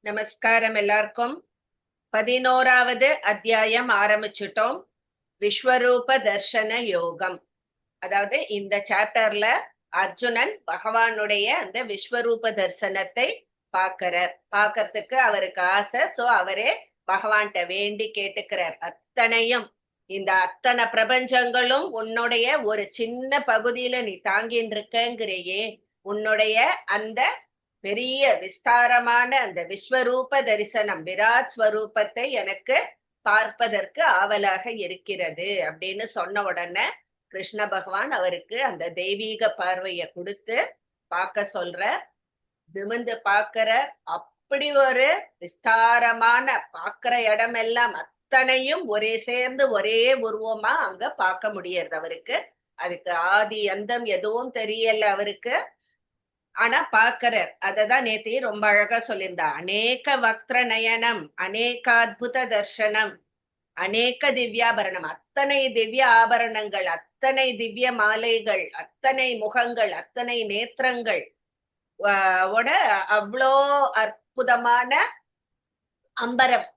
நமஸ்காரம் எல்லாருக்கும். 11வது அத்தியாயம் ஆரம்பிச்சுட்டோம். விஸ்வரூப தர்ஷன யோகம். அதாவது இந்த சாப்டர்ல அர்ஜுனன் பகவானுடைய அந்த விஸ்வரூப தரிசனத்தை பார்க்கறதுக்கு அவருக்கு ஆசை. சோ அவரே பகவான்கிட்ட வேண்டி கேட்டுக்கிறார். இந்த அத்தனை பிரபஞ்சங்களும் உன்னுடைய ஒரு சின்ன பகுதியில நீ தாங்கின்னு இருக்கங்கிறையே, உன்னுடைய அந்த பெரிய விஸ்தாரமான அந்த விஸ்வரூப தரிசனம், விராட் ஸ்வரூபத்தை எனக்கு பார்ப்பதற்கு ஆவலாக இருக்கிறது அப்படின்னு சொன்ன உடனே கிருஷ்ண பகவான் அவருக்கு அந்த தெய்வீக பார்வைய கொடுத்து பார்க்க சொல்ற. நிமிந்து பார்க்கிற. அப்படி ஒரு விஸ்தாரமான பார்க்கிற இடமெல்லாம் அத்தனையும் ஒரே சேர்ந்து ஒரே உருவமா அங்க பார்க்க முடியறது அவருக்கு. அதுக்கு ஆதி அந்தம் எதுவும் தெரியல அவருக்கு. ஆனா பாக்குறார். அததான் நேத்தி ரொம்ப அழகா சொல்லியிருந்தா. அநேக வக்ர நயனம், அநேகாத்புத தர்ஷனம், அநேக திவ்யாபரணம். அத்தனை திவ்ய ஆபரணங்கள், அத்தனை திவ்ய மாலைகள், அத்தனை முகங்கள், அத்தனை நேத்திரங்கள் அவ்வளோ அற்புதமான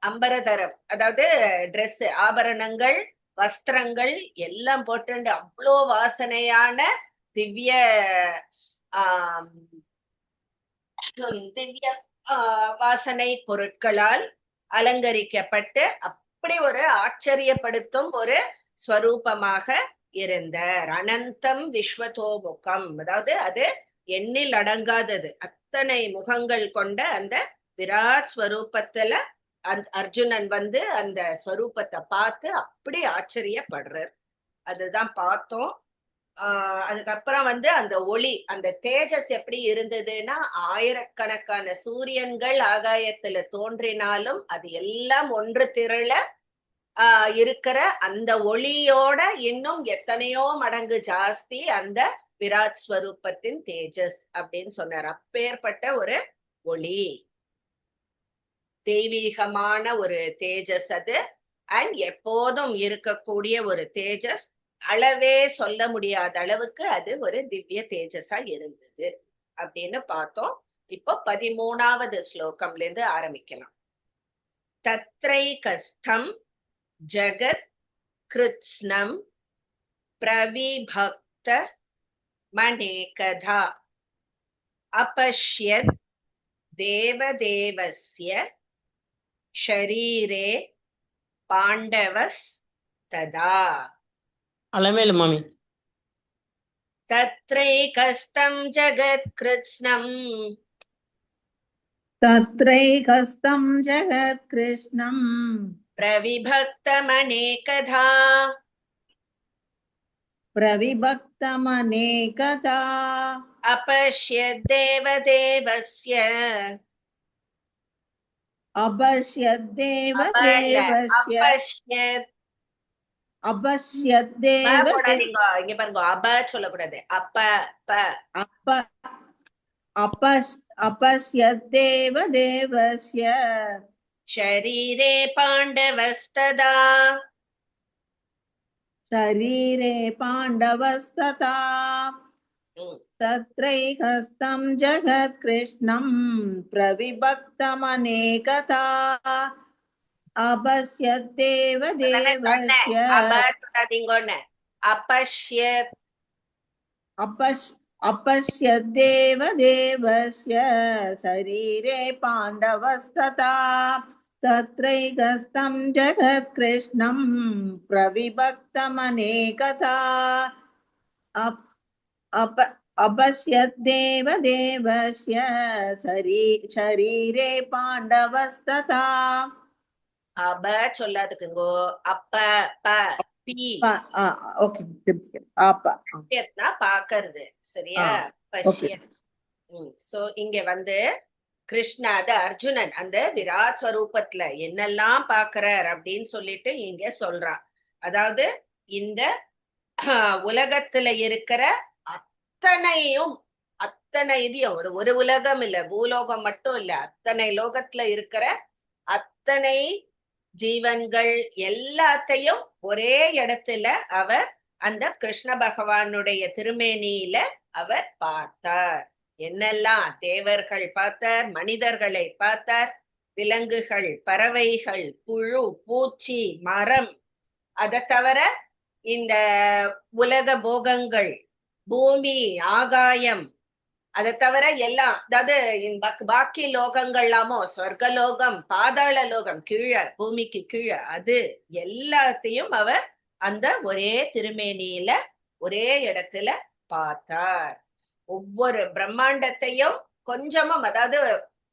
அம்பரதரம், அதாவது ட்ரெஸ், ஆபரணங்கள், வஸ்திரங்கள் எல்லாம் போட்டு அவ்வளோ வாசனையான திவ்ய திவ்ய வாசனை பொருட்களால் அலங்கரிக்கப்பட்டு அப்படி ஒரு ஆச்சரியப்படுத்தும் ஒரு ஸ்வரூபமாக இருந்தார். அனந்தம் விஸ்வதோமுகம், அதாவது அது எண்ணில் அடங்காதது. அத்தனை முகங்கள் கொண்ட அந்த விராட் ஸ்வரூபத்துல அர்ஜுனன் அந்த ஸ்வரூபத்தை பார்த்து அப்படி ஆச்சரியப்படுறார். அதுதான் பார்த்தோம். அதுக்கப்புறம் அந்த ஒளி, அந்த தேஜஸ் எப்படி இருந்ததுன்னா, ஆயிரக்கணக்கான சூரியன்கள் ஆகாயத்துல தோன்றினாலும் அது எல்லாம் ஒன்று திரள இருக்கிற அந்த ஒளியோட இன்னும் எத்தனையோ மடங்கு ஜாஸ்தி அந்த விராட் ஸ்வரூபத்தின் தேஜஸ் அப்படின்னு சொன்னார். அப்பேற்பட்ட ஒரு ஒளி, தெய்வீகமான ஒரு தேஜஸ் அது. அண்ட் எப்போதும் இருக்கக்கூடிய ஒரு தேஜஸ். அளவே சொல்ல முடியாத அளவுக்கு அது ஒரு திவ்ய தேஜஸா இருந்தது அப்படின்னு பார்த்தோம். இப்போ 13வது ஸ்லோகம்ல இருந்து ஆரம்பிக்கலாம். தத்ரைகஸ்தம் ஜகத் கிருத்ஸ்னம் பிரவிபக்த மனேகதா அபஷ்யத் தேவதேவஸ்ய ஷரீரே பாண்டவஸ் ததா. அலமேலு மாமி. தத்ரைகஸ்தம் ஜகத்கிருத்ஸ்னம் ஜகத்கிருஷ்ணம் பிரவிபக்தமநேகதா அபஷ்யத் தேவதேவஸ்ய இங்க பாருங்க, அப சொல்லக்கூடாது. அபஷ்யத் தேவதேவஸ்ய ஷரீரே பாண்டவஸ்ததா தத்ரைகஸ்தம் ஜகத்கிருஷ்ணம் பிரவிபக்தமநேகதா அபஷ்யத் தேவதேவஸ்ய அபஷ்யத் தேவதேவஸ்ய ஷரீரே பாண்டவஸ்ததா தத்ரைகஸ்தம் ஜகத்கிருஷ்ணம் பிரவிபக்தமநேகதா அபஷ்யத் தேவதேவஸ்ய ஷரீரே பாண்டவஸ்ததா. அப சொல்லாதுக்குங்கோ. பாக்குறது சரியா? சோ இங்க கிருஷ்ணா, அது அர்ஜுனன் அந்த விராட் ஸ்வரூபத்துல என்னெல்லாம் பாக்குறார் அப்படின்னு சொல்லிட்டு இங்க சொல்றான். அதாவது இந்த உலகத்துல இருக்கிற அத்தனை இதையும், ஒரு உலகம் இல்ல, பூலோகம் மட்டும் இல்ல, அத்தனை லோகத்துல இருக்கிற அத்தனை ஜீவன்கள் எல்லாத்தையும் ஒரே இடத்துல அவர் அந்த கிருஷ்ண பகவானுடைய திருமேனியில அவர் பார்த்தார். என்னெல்லாம் தேவர்கள் பார்த்தார், மனிதர்களை பார்த்தார், விலங்குகள், பறவைகள், புழு, பூச்சி, மரம், அதை தவிர இந்த உலக போகங்கள், பூமி, ஆகாயம், அதை தவிர எல்லாம், அதாவது பாக்கி லோகங்கள்லாமோ சொர்க்கலோகம், பாதாள லோகம், கீழே பூமிக்கு கீழே, அது எல்லாத்தையும் அவர் அந்த ஒரே திருமேனியில ஒரே இடத்துல பார்த்தார். ஒவ்வொரு பிரம்மாண்டத்தையும் கொஞ்சமும், அதாவது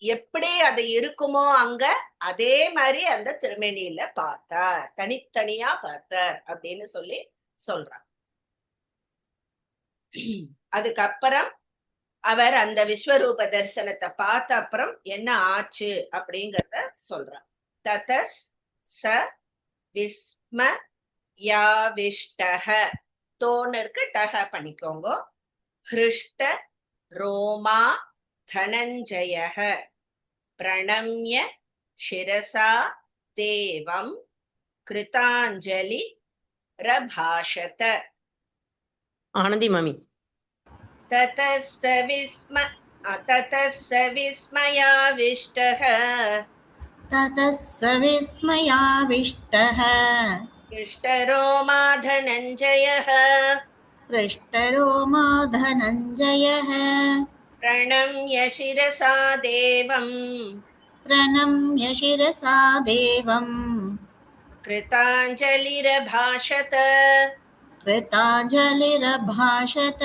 எப்படி அது இருக்குமோ அங்க அதே மாதிரி அந்த திருமேனியில பார்த்தார், தனித்தனியா பார்த்தார் அப்படின்னு சொல்லி சொல்றார். அதுக்கப்புறம் அவர் அந்த விஸ்வரூப தரிசனத்தை பார்த்த அப்புறம் என்ன ஆச்சு அப்படிங்கறத சொல்றார். ததஸ் ச விஸ்மயாவிஷ்டஹ, தோன்னு இருக்கு, டஹ பண்ணிக்கோங்க. ஹிருஷ்ட ரோமா தனஞ்சயஹ பிரணம்ய சிரசா தேவம் கிருதாஞ்சலி ரபாஷத. ஆனந்தி மாமி. ततः स विस्मयाविष्टः ततः स विस्मयाविष्टः हृष्टरोमा धनञ्जयः हृष्टरोमा धनञ्जयः प्रणम्य शिरसा देवम् प्रणम्य शिरसा देवम् कृताञ्जलिरभाषत कृताञ्जलिरभाषत.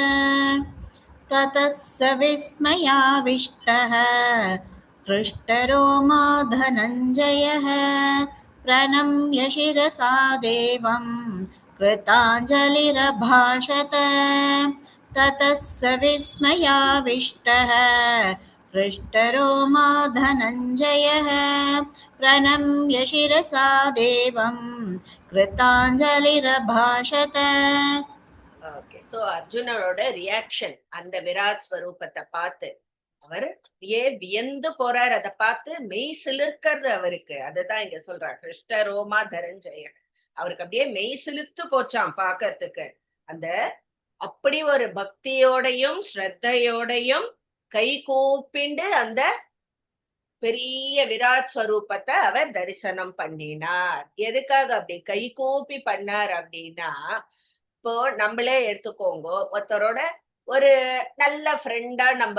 ततः स विस्मयाविष्टः हृष्टरोमा धनञ्जयः प्रणम्य शिरसा देवं कृताञ्जलिरभाषत. ततः स विस्मयाविष्टः हृष्टरोमा धनञ्जयः प्रणम्य शिरसा देवं कृताञ्जलिरभाषत. ஓகே, சோ அர்ஜுனனோட ரியாக்ஷன் அந்த விராட் ஸ்வரூபத்தை பார்த்து அவர் வியந்து போறார். அதை பார்த்து மெய் சிலிர்க்கிறது அவருக்கு. அதுதான் இங்க சொல்றார், ஹிருஷ்ட ரோமா தரஞ்சயன். அவருக்கு அப்படியே மெய் சிலிர்த்து போச்சாம் பாக்கறதுக்கு. அந்த அப்படி ஒரு பக்தியோடையும் ஸ்ரத்தையோடையும் கை கூப்பிண்டு அந்த பெரிய விராட் ஸ்வரூபத்தை அவர் தரிசனம் பண்ணினார். எதுக்காக அப்படி கை கூப்பி பண்ணார் அப்படின்னா, இப்போ நம்மளே எடுத்துக்கோங்க, ஒருத்தரோட ஒரு நல்ல ஃப்ரெண்டா நம்ம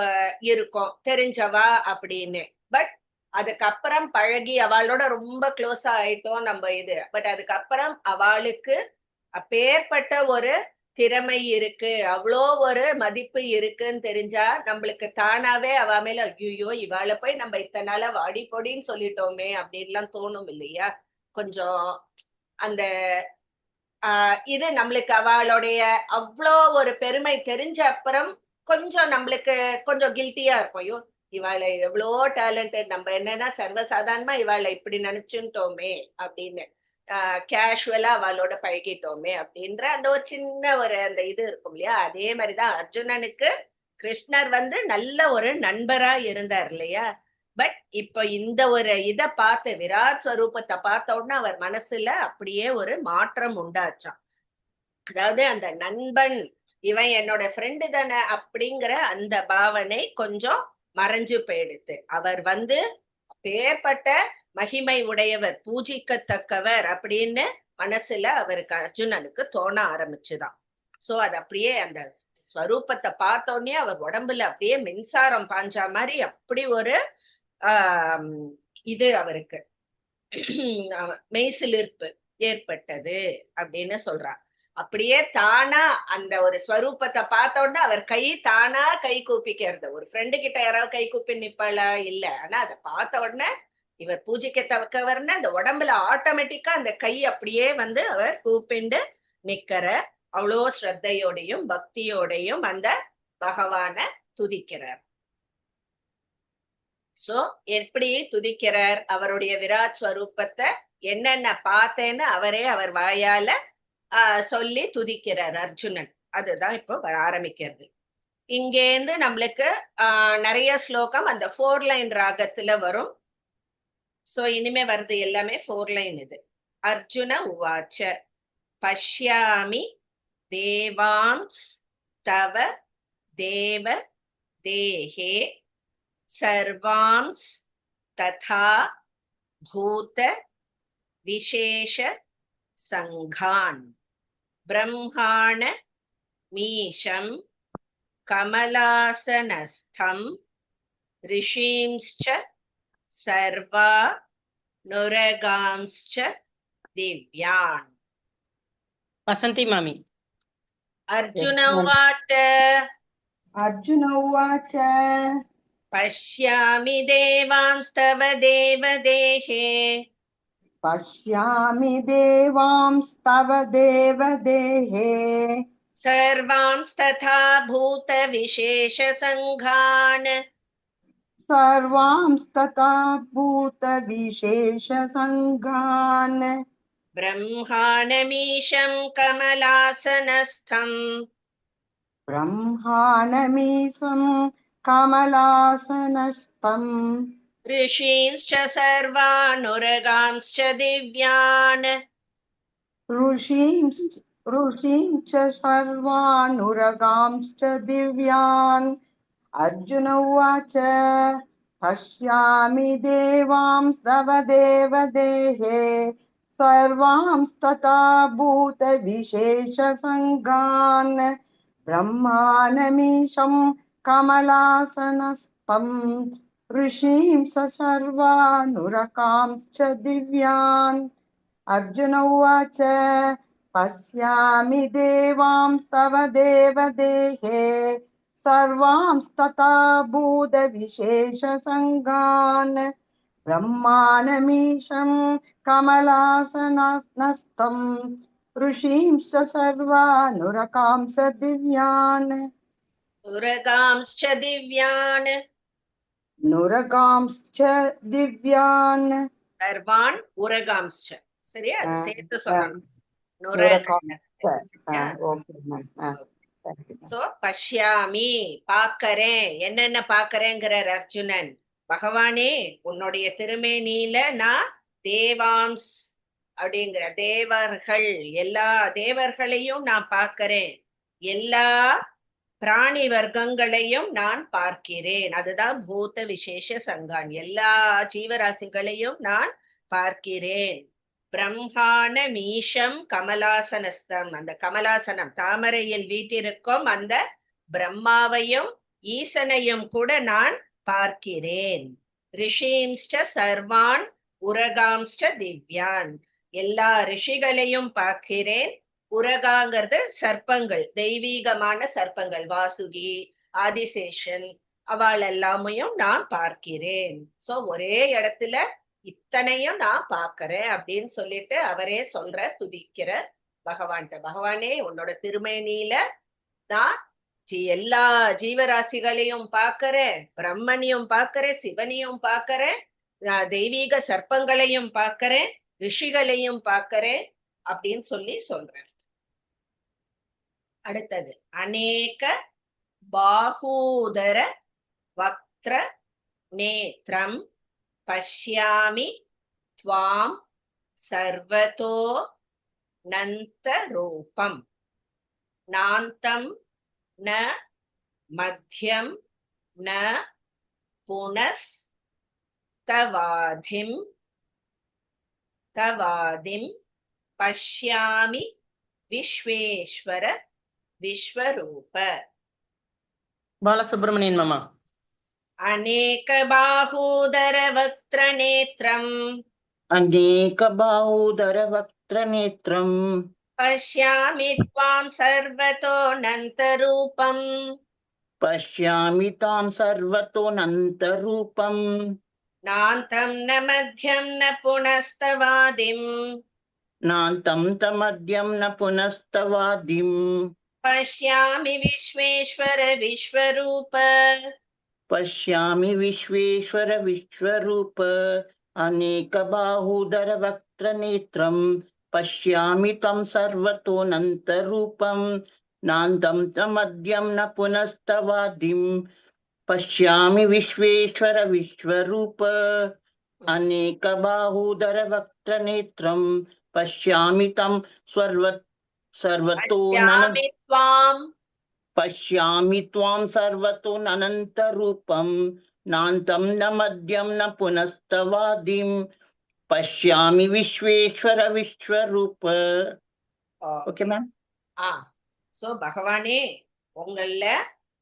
இருக்கோம், தெரிஞ்சவா அப்படின்னு. பட் அதுக்கப்புறம் பழகி அவளோட ரொம்ப க்ளோஸா ஆயிட்டோம் நம்ம இது. பட் அதுக்கப்புறம் அவளுக்கு அப்பேற்பட்ட ஒரு திறமை இருக்கு, அவ்வளோ ஒரு மதிப்பு இருக்குன்னு தெரிஞ்சா நம்மளுக்கு தானாவே அவ மேல ஐயோ இவாளை போய் நம்ம இத்தனை நாளா வாடி பொடின்னு சொல்லிட்டோமே அப்படின்லாம் தோணும் இல்லையா? கொஞ்சம் அந்த இது நம்மளுக்கு அவளுடைய அவ்வளோ ஒரு பெருமை தெரிஞ்ச அப்புறம் கொஞ்சம் நம்மளுக்கு கொஞ்சம் கில்ட்டியா இருக்கும். ஐயோ இவாளை எவ்வளோ டேலண்டட், நம்ம என்னன்னா சர்வசாதாரணமா இவாளை இப்படி நினைச்சுட்டோமே அப்படின்னு, கேஷுவலா அவளோட பழகிட்டோமே அப்படின்ற அந்த ஒரு சின்ன ஒரு அந்த இது இருக்கும் இல்லையா? அதே மாதிரிதான் அர்ஜுனனுக்கு கிருஷ்ணர் நல்ல ஒரு நண்பரா இருந்தார் இல்லையா? பட் இப்ப இந்த ஒரு இத பார்த்து விராட் ஸ்வரூபத்தை பார்த்த உடனே அவர் மனசுல அப்படியே ஒரு மாற்றம் உண்டாச்சான். அதாவது அந்த நண்பன், இவன் என்னோட ஃப்ரெண்டு தானே அப்படிங்கிற அந்த பாவனை கொஞ்சம் மறைஞ்சு போயிடுத்து. அவர் பேர்பட்ட மகிமை உடையவர், பூஜிக்கத்தக்கவர் அப்படின்னு மனசுல அவருக்கு அர்ஜுனனுக்கு தோண ஆரம்பிச்சுதான். சோ அது அப்படியே அந்த ஸ்வரூபத்தை பார்த்த உடனே அவர் உடம்புல அப்படியே மின்சாரம் பாஞ்சா மாதிரி அப்படி ஒரு இது அவருக்கு மெய்சிலிர்ப்பு ஏற்பட்டது அப்படின்னு சொல்றார். அப்படியே தானா அந்த ஒரு ஸ்வரூபத்தை பார்த்த உடனே அவர் தானா கை கூப்பிக்கிறது. ஒரு ஃப்ரெண்டு கிட்ட யாராவது கை கூப்பி நிப்பாளா? இல்ல. ஆனா அதை பார்த்த உடனே இவர் பூஜிக்கத்தக்கவர்னு அந்த உடம்புல ஆட்டோமேட்டிக்கா அந்த கை அப்படியே அவர் கூப்பிண்டு நிக்கிற, அவ்வளோ ஸ்ரத்தையோடையும் பக்தியோடையும் அந்த பகவான துதிக்கிறார். சோ எப்படி துதிக்கிறார்? அவருடைய விராட் ஸ்வரூபத்தை என்னென்ன பார்த்தேன்னு அவர் வாயால சொல்லி துதிக்கிறார் அர்ஜுனன். அதுதான் இப்போ ஆரம்பிக்கிறது. இங்கேருந்து நம்மளுக்கு நிறைய ஸ்லோகம் அந்த 4 லைன் ராகத்துல வரும். சோ இனிமே வருது எல்லாமே 4 லைன். இது அர்ஜுன உவாச்ச பஷ்யாமி தேவாம்ஸ் தவ தேவ தேஹே சர்வாம்ஸ் ததா भूत विशेष संघान् ब्रह्माण मीशं कमलासनस्थं ऋषींश्च सर्वा नुरगांश्च दिव्यान्. वसन्ती मामी. Arjun Yes, ma'am. उवाच अर्जुन उवाच पश्यामि देवांस्तव देवदेहे पश्यामि देवांस्तव देवदेहे सर्वांस्तथा भूतविशेषसङ्घान् सर्वांस्तथा भूतविशेषसङ्घान् ब्रह्माणमीशं कमलासनस्थम् ब्रह्माणमीशं कमलासनस्थम् ऋषींश्च सर्वानुरगांश्च दिव्यान् ऋषींश्च सर्वानुरगांश्च दिव्यान्. अर्जुन उवाच पश्यामि देवांस्तव देवदेहे सर्वांस्तथा भूतविशेषसङ्घान् ब्रह्माणमीशं कमलासनस्थं ऋषींश्च सर्वानुरगांश्च दिव्यान्. अर्जुन उवाच पश्यामि देवांस्तव देवदेहे सर्वांस्तथा भूतविशेषसङ्घान् ब्रह्माणमीशं कमलासनस्थं ऋषींश्च सर्वानुरगांश्च दिव्यान्. उरगांश्च दिव्यान् नुरगांश्च दिव्यान्. सर्वान् उरगांश्च. சரியா அது சேர்த்து சொல்லணும். சோ பஷ்யாமி பாக்கறேன். என்னென்ன பாக்கறேங்கிறார் அர்ஜுனன். பகவானே உன்னுடைய திருமேனியில நான் தேவாம்ஸ் அப்படிங்கிற தேவர்கள் எல்லா தேவர்களையும் நான் பார்க்கிறேன். எல்லா பிராணி வர்க்கங்களையும் நான் பார்க்கிறேன். அதுதான் பூத விசேஷ சங்கான். எல்லா ஜீவராசிகளையும் நான் பார்க்கிறேன். பிரம்மாண மீஷம் கமலாசனஸ்தம், அந்த கமலாசனம் தாமரையில் வீட்டிருக்கும் அந்த பிரம்மாவையும் ஈசனையும் கூட நான் பார்க்கிறேன். ரிஷீம்ஸ்ட சர்வான் உரகாம்ஸ்ட திவ்யான், எல்லா ரிஷிகளையும் பார்க்கிறேன். உரகாங்கிறது சர்ப்பங்கள், தெய்வீகமான சர்ப்பங்கள், வாசுகி ஆதிசேஷன் அவள் எல்லாமையும் நான் பார்க்கிறேன். சோ ஒரே இடத்துல இத்தனையும் நான் பார்க்கிறேன் அப்படின்னு சொல்லிட்டு அவரே சொல்ற துதிக்கிற பகவான்கிட்ட. பகவானே உன்னோட திருமேனியில நான் எல்லா ஜீவராசிகளையும் பார்க்கிறேன், பிரம்மனையும் பார்க்கிறேன், சிவனையும் பார்க்கிறேன், தெய்வீக சர்ப்பங்களையும் பார்க்கிறேன், ரிஷிகளையும் பார்க்கிறேன் அப்படின்னு சொல்லி சொல்றேன். அடுத்தது அநேக பாகூதர வக்ர நேத்ரம் பஷ்யாமி த்வாம் சர்வதோ நந்த ரூபம் நாந்தம் ந மத்யம் ந புனஸ் தவாதிம் பஷ்யாமி விஸ்வேஸ்வர விஸ்வரூப. பாலசுப்ரமணியன் மாமா. அநேக பாகூதர வக்ர நேத்ரம் अनेक बाहुदर वक्त्र नेत्रम् பஷ்யாமி த்வாம் சர்வதோ நந்தரூபம் पश्यामि तां सर्वतोऽनन्तरूपम् நாந்தம் ந மத்யம் ந புனஸ்தவாதிம் नान्तं च मध्यं न पुनस्तवादिम् பஷ்யாமி விஸ்வேஸ்வர விஸ்வரூப. पश्यामि विश्वेश्वर विश्वरूप. अनेक बाहुदर वक्त्र नेत्रम् पश्यामि तं सर्वतोऽनन्तरूपम् नान्तं च मध्यं न पुनस्तवादिम् पश्यामि विश्वेश्वर विश्वरूप. अनेक बाहुदर वक्त्र नेत्रम् पश्यामि तं पश्यामि त्वां सर्वतोऽनन्तरूपम् नान्तं न मध्यं न पुनस्तवादिम् பஷ்யாமி விஸ்வேஸ்வர விஸ்வரூப. Okay ma'am. சோ பகவானே, உங்கள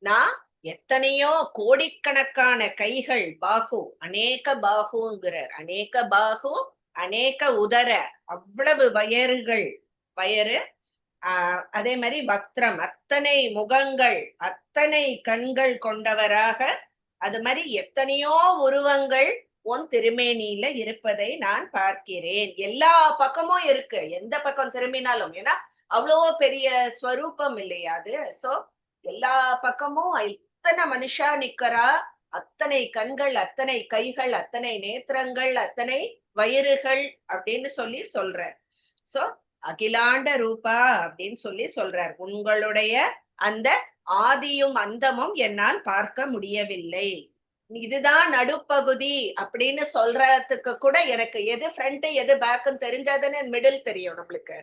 நான் எத்தனையோ கோடிக்கணக்கான கைகள், பாகு, அநேக பாகுங்கிறார். அநேக பாகு, அநேக உதர, அவ்வளவு வயறு, அதே மாதிரி வக்திரம், அத்தனை முகங்கள், அத்தனை கண்கள் கொண்டவராக, அது மாதிரி எத்தனையோ உருவங்கள் உன் திருமேனியில இருப்பதை நான் பார்க்கிறேன். எல்லா பக்கமும் இருக்கு, எந்த பக்கம் திரும்பினாலும். ஏன்னா அவ்வளோ பெரிய ஸ்வரூபம் இல்லையா அது. சோ எல்லா பக்கமும் இத்தனை மனுஷா நிக்கிறா, அத்தனை கண்கள், அத்தனை கைகள், அத்தனை நேத்திரங்கள், அத்தனை வயிறுகள் அப்படின்னு சொல்ற. சோ அகிலாண்ட ரூபா அப்படின்னு சொல்றார். உங்களுடைய அந்த ஆதியும் அந்தமும் என்னால் பார்க்க முடியவில்லை. இதுதான் நடுப்பகுதி அப்படின்னு சொல்றதுக்கு கூட எனக்கு எது ஃப்ரண்ட் எது பேக்குன்னு தெரிஞ்சாதானே மிடில் தெரியும் நம்மளுக்கு.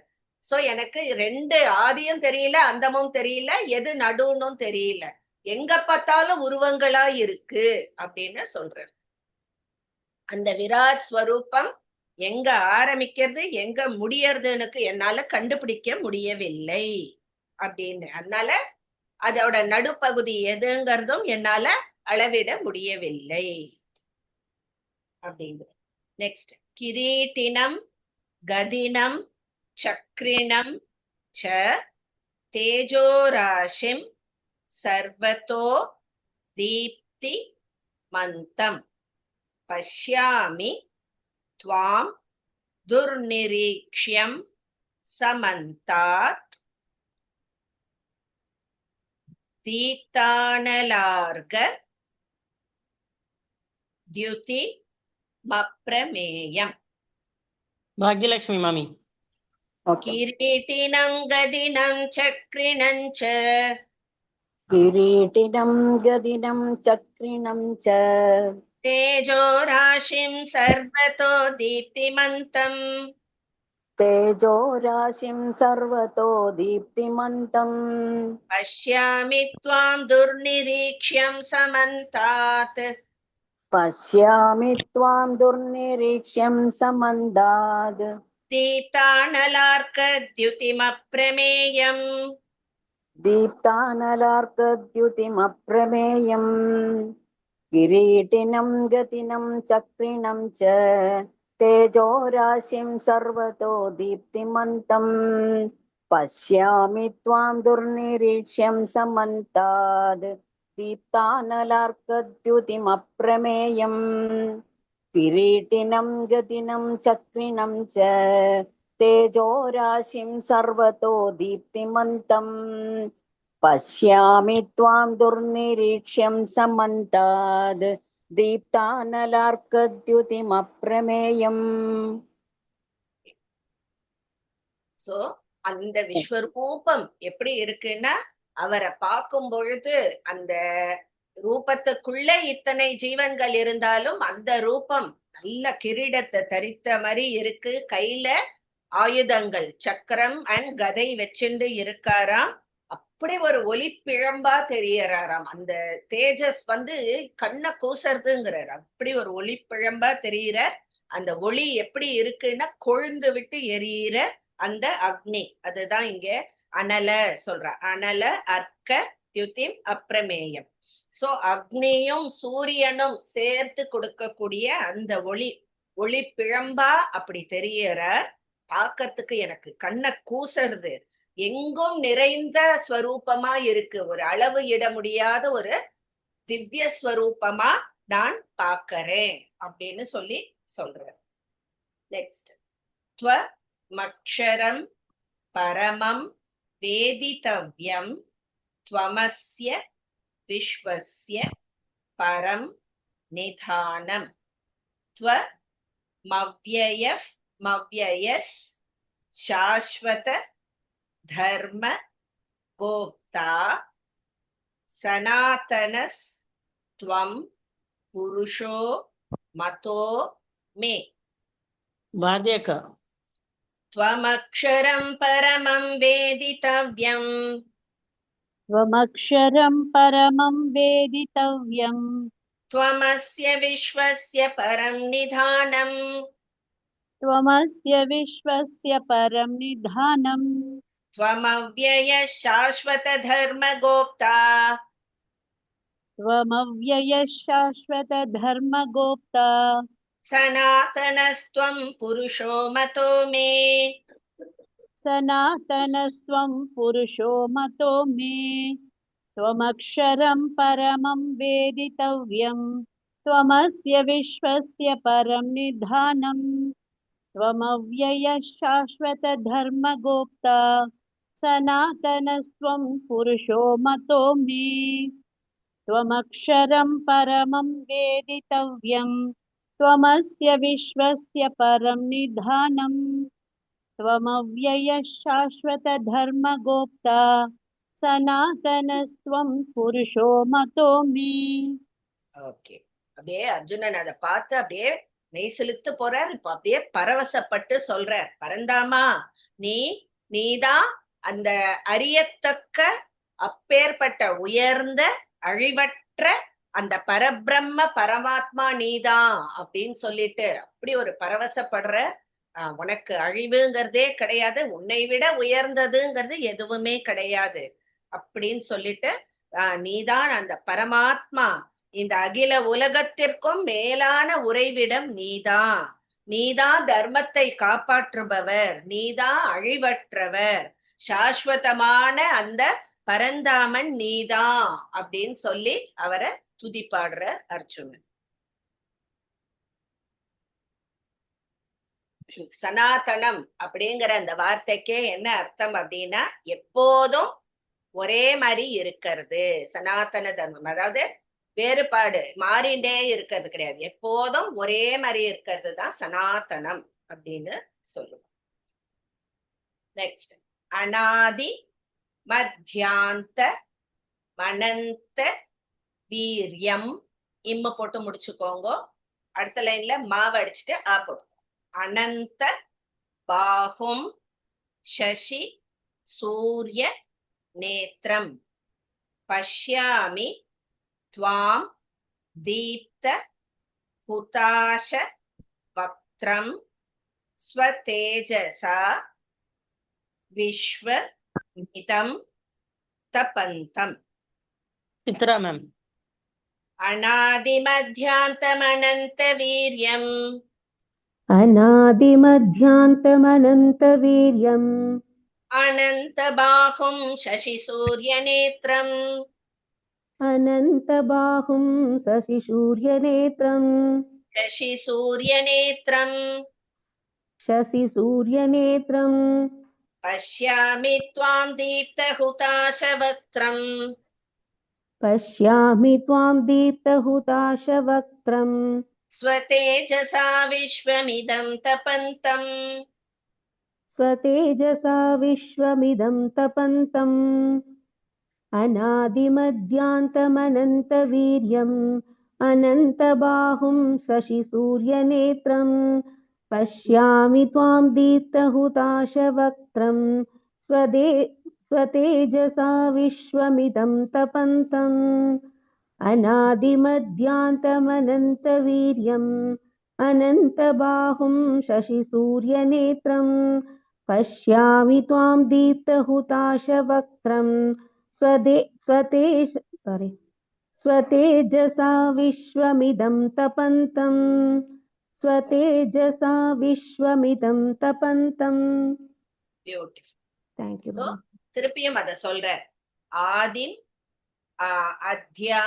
சோ எனக்கு ரெண்டு ஆதியும் தெரியல, அந்தமும் தெரியல, எது நடுன்னு தெரியல, எங்க பார்த்தாலும் உருவங்களா இருக்கு அப்படின்னு சொல்றார். அந்த விராட் ஸ்வரூபம் எங்க ஆரம்பிக்கிறது எங்க முடியறதுன்னு என்னால கண்டுபிடிக்க முடியவில்லை அப்படின்னு. அதனால அதோட நடுப்பகுதி எதுங்கிறதும் என்னால அளவிட முடியவில்லை அப்படின்னு. நெக்ஸ்ட், கிரீட்டினம் கதினம் சக்ரிணம் ச தேஜோராசிம் சர்வதோ தீப்தி மந்தம் பஷ்யாமி த்வாம் துர்நிரீக்ஷ்யம் சமந்தாத் தீப்தானலார்க द्युति मप्रमेयम्. பாக்யலட்சுமி மாமி. किरीटिनं गदिनं चक्रिणं च किरीटिनं गदिनं चक्रिणं च तेजोराशिं सर्वतो दीप्तिमन्तम् तेजोराशिं सर्वतो दीप्तिमन्तं पश्यामि त्वां दुर्निरीक्ष्यं समन्तात् पश्यामि त्वां दुर्निरीक्ष्यं समन्ताद् दीप्तानलार्कद्युतिमप्रमेयम् दीप्तानलार्कद्युतिमप्रमेयम् किरीटिनं गदिनं चक्रिणं च तेजोराशिं सर्वतो दीप्तिमन्तं पश्यामि त्वां दुर्निरीक्ष्यं समन्ताद् दीप्तानलार्कद्युतिमप्रमेयम् किरीटिनं गदिनं चक्रिणं च तेजोराशिं सर्वतो दीप्तिमन्तं पश्यामि त्वां दुर्निरीक्ष्यं समन्ताद् दीप्तानलार्कद्युतिमप्रमेयम्. சோ அந்த விஸ்வரூபம் எப்படி இருக்குன்னா, அவரை பார்க்கும் பொழுது அந்த ரூபத்துக்குள்ள இத்தனை ஜீவன்கள் இருந்தாலும் அந்த ரூபம் நல்ல கிரீடத்தை தரித்த மாதிரி இருக்கு. கையில ஆயுதங்கள், சக்கரம் அண்ட் கதை வச்சுண்டு இருக்காராம். அப்படி ஒரு ஒளி பிழம்பா தெரியறாராம். அந்த தேஜஸ் கண்ணை கூசறதுங்கிறார். அப்படி ஒரு ஒளி பிழம்பா தெரியிற அந்த ஒளி எப்படி இருக்குன்னா, கொழுந்து விட்டு எரியிற அந்த அக்னி. அதுதான் இங்க அனல சொல்ற. அனல அர்க்க தியுதிம் அப்பிரமேயம். சோ அக்னியும் சூரியனும் சேர்த்து கொடுக்கக்கூடிய அந்த ஒளி பிழம்பா அப்படி தெரியற. பார்க்கறதுக்கு எனக்கு கண்ணை கூசறது. எங்கும் நிறைந்த ஸ்வரூபமா இருக்கு. ஒரு அளவு இட முடியாத ஒரு திவ்ய ஸ்வரூபமா நான் பார்க்கிறேன் அப்படின்னு சொல்ற. நெக்ஸ்ட், त्वमक्षरं परमं वेदितव्यं त्वमस्य विश्वस्य परं निधानं त्वमव्ययः शाश्वत धर्म गोप्ता सनातनस् त्वं पुरुषो मतो मे. பாரதியக்கா. त्वमक्षरं परमं वेदितव्यं त्वमक्षरं परमं वेदितव्यं त्वमस्य विश्वस्य परं निधानम् त्वमस्य विश्वस्य परं निधानम् त्वमव्यय शाश्वत धर्म गोप्ता त्वमव्ययः शाश्वत धर्मगोप्ता सनातनस्त्वं पुरुषो मतो मे सनातनस्त्वं पुरुषो मतो मे त्वमक्षरं परमं वेदितव्यं त्वमस्य विश्वस्य परं निधानम् त्वमव्ययः शाश्वत धर्मगोप्ता सनातनस्त्वं पुरुषो मतो मे त्वमक्षरं परमं वेदितव्यं त्वमस्य विश्वस्य परं निधानम् त्वमव्ययः शाश्वत धर्मगोप्ता सनातनस्त्वं पुरुषो मतो मे ஓகே. அப்படியே அர்ஜுனன் அதை பார்த்து அப்படியே மெய் செலுத்து போறார். இப்ப அப்படியே பரவசப்பட்டு சொல்றார், பரந்தாமா நீதான் அந்த அறியத்தக்க அப்பேற்பட்ட உயர்ந்த அழிவற்ற அந்த பரபிரம்ம பரமாத்மா நீதான் அப்படின்னு சொல்லிட்டு அப்படி ஒரு பரவசப்படுற. உனக்கு அழிவுங்கிறதே கிடையாது, உன்னை விட உயர்ந்ததுங்கிறது எதுவுமே கிடையாது அப்படின்னு சொல்லிட்டு நீதான் அந்த பரமாத்மா, இந்த அகில உலகத்திற்கும் மேலான உறைவிடம் நீதான், நீதான் தர்மத்தை காப்பாற்றுபவர், நீதான் அழிவற்றவர், சாஸ்வதமான அந்த பரந்தாமன் நீதான் அப்படின்னு சொல்லி அவரை துதிப்பாடுற அர்ஜுனன். சனாதனம் அப்படிங்கிற அந்த வார்த்தைக்கே என்ன அர்த்தம் அப்படின்னா எப்போதும் ஒரே மாதிரி இருக்கிறது. சனாதன தர்மம் அதாவது வேறுபாடு மாறிண்டே இருக்கிறது கிடையாது, எப்போதும் ஒரே மாதிரி இருக்கிறது தான் சனாதனம் அப்படின்னு சொல்லுவோம். நெக்ஸ்ட், அநாதி மத்தியாந்த மனந்த வீரியம். இம்ம போட்டு முடிச்சுக்கோங்க. அடுத்த லைன்ல மாவை அடிச்சுட்டு ஆ போட்டு. அனந்த பாஹும் சசி சூரிய நேத்ரம் பஷ்யாமி त्वां दीप्त हुताश वक्त्रं स्वतेजसा विश्वमिदं तपन्तम्. चित्रा मैम. अनादिमध्यान्तमनन्तवीर्यम् अनादिमध्यान्तमनन्तवीर्यम् अनन्तबाहुं शशिसूर्यनेत्रम् अनन्तबाहुं शशिसूर्यनेत्रम् शशिसूर्यनेत्रम् पश्यामि त्वां दीप्तहुताशवक्त्रम् पश्यामि त्वां दीप्तहुताशवक्त्रम् स्वतेजसा विश्वमिदं तपन्तम् स्वतेजसा विश्वमिदं तपन्तम् अनादिमध्यान्तमनन्तवीर्यम् अनन्तबाहुं शशिसूर्यनेत्रम् पश्यामि त्वां दीप्तहुताशवक्त्रम् स्वतेजसा विश्वमिदं तपन्तम् अनादिमध्यान्तमनन्तवीर्यम् अनन्तबाहुं शशिसूर्यनेत्रम् पश्यामि त्वां दीप्तहुताशवक्त्रम् स्वतेजसा विश्वमिदं तपन्तम् स्वतेजसा विश्वमिदं तपन्तम्. Beautiful. Thank you. So, திருப்பியும் அத சொல்ற. ஆதிம் அத்யா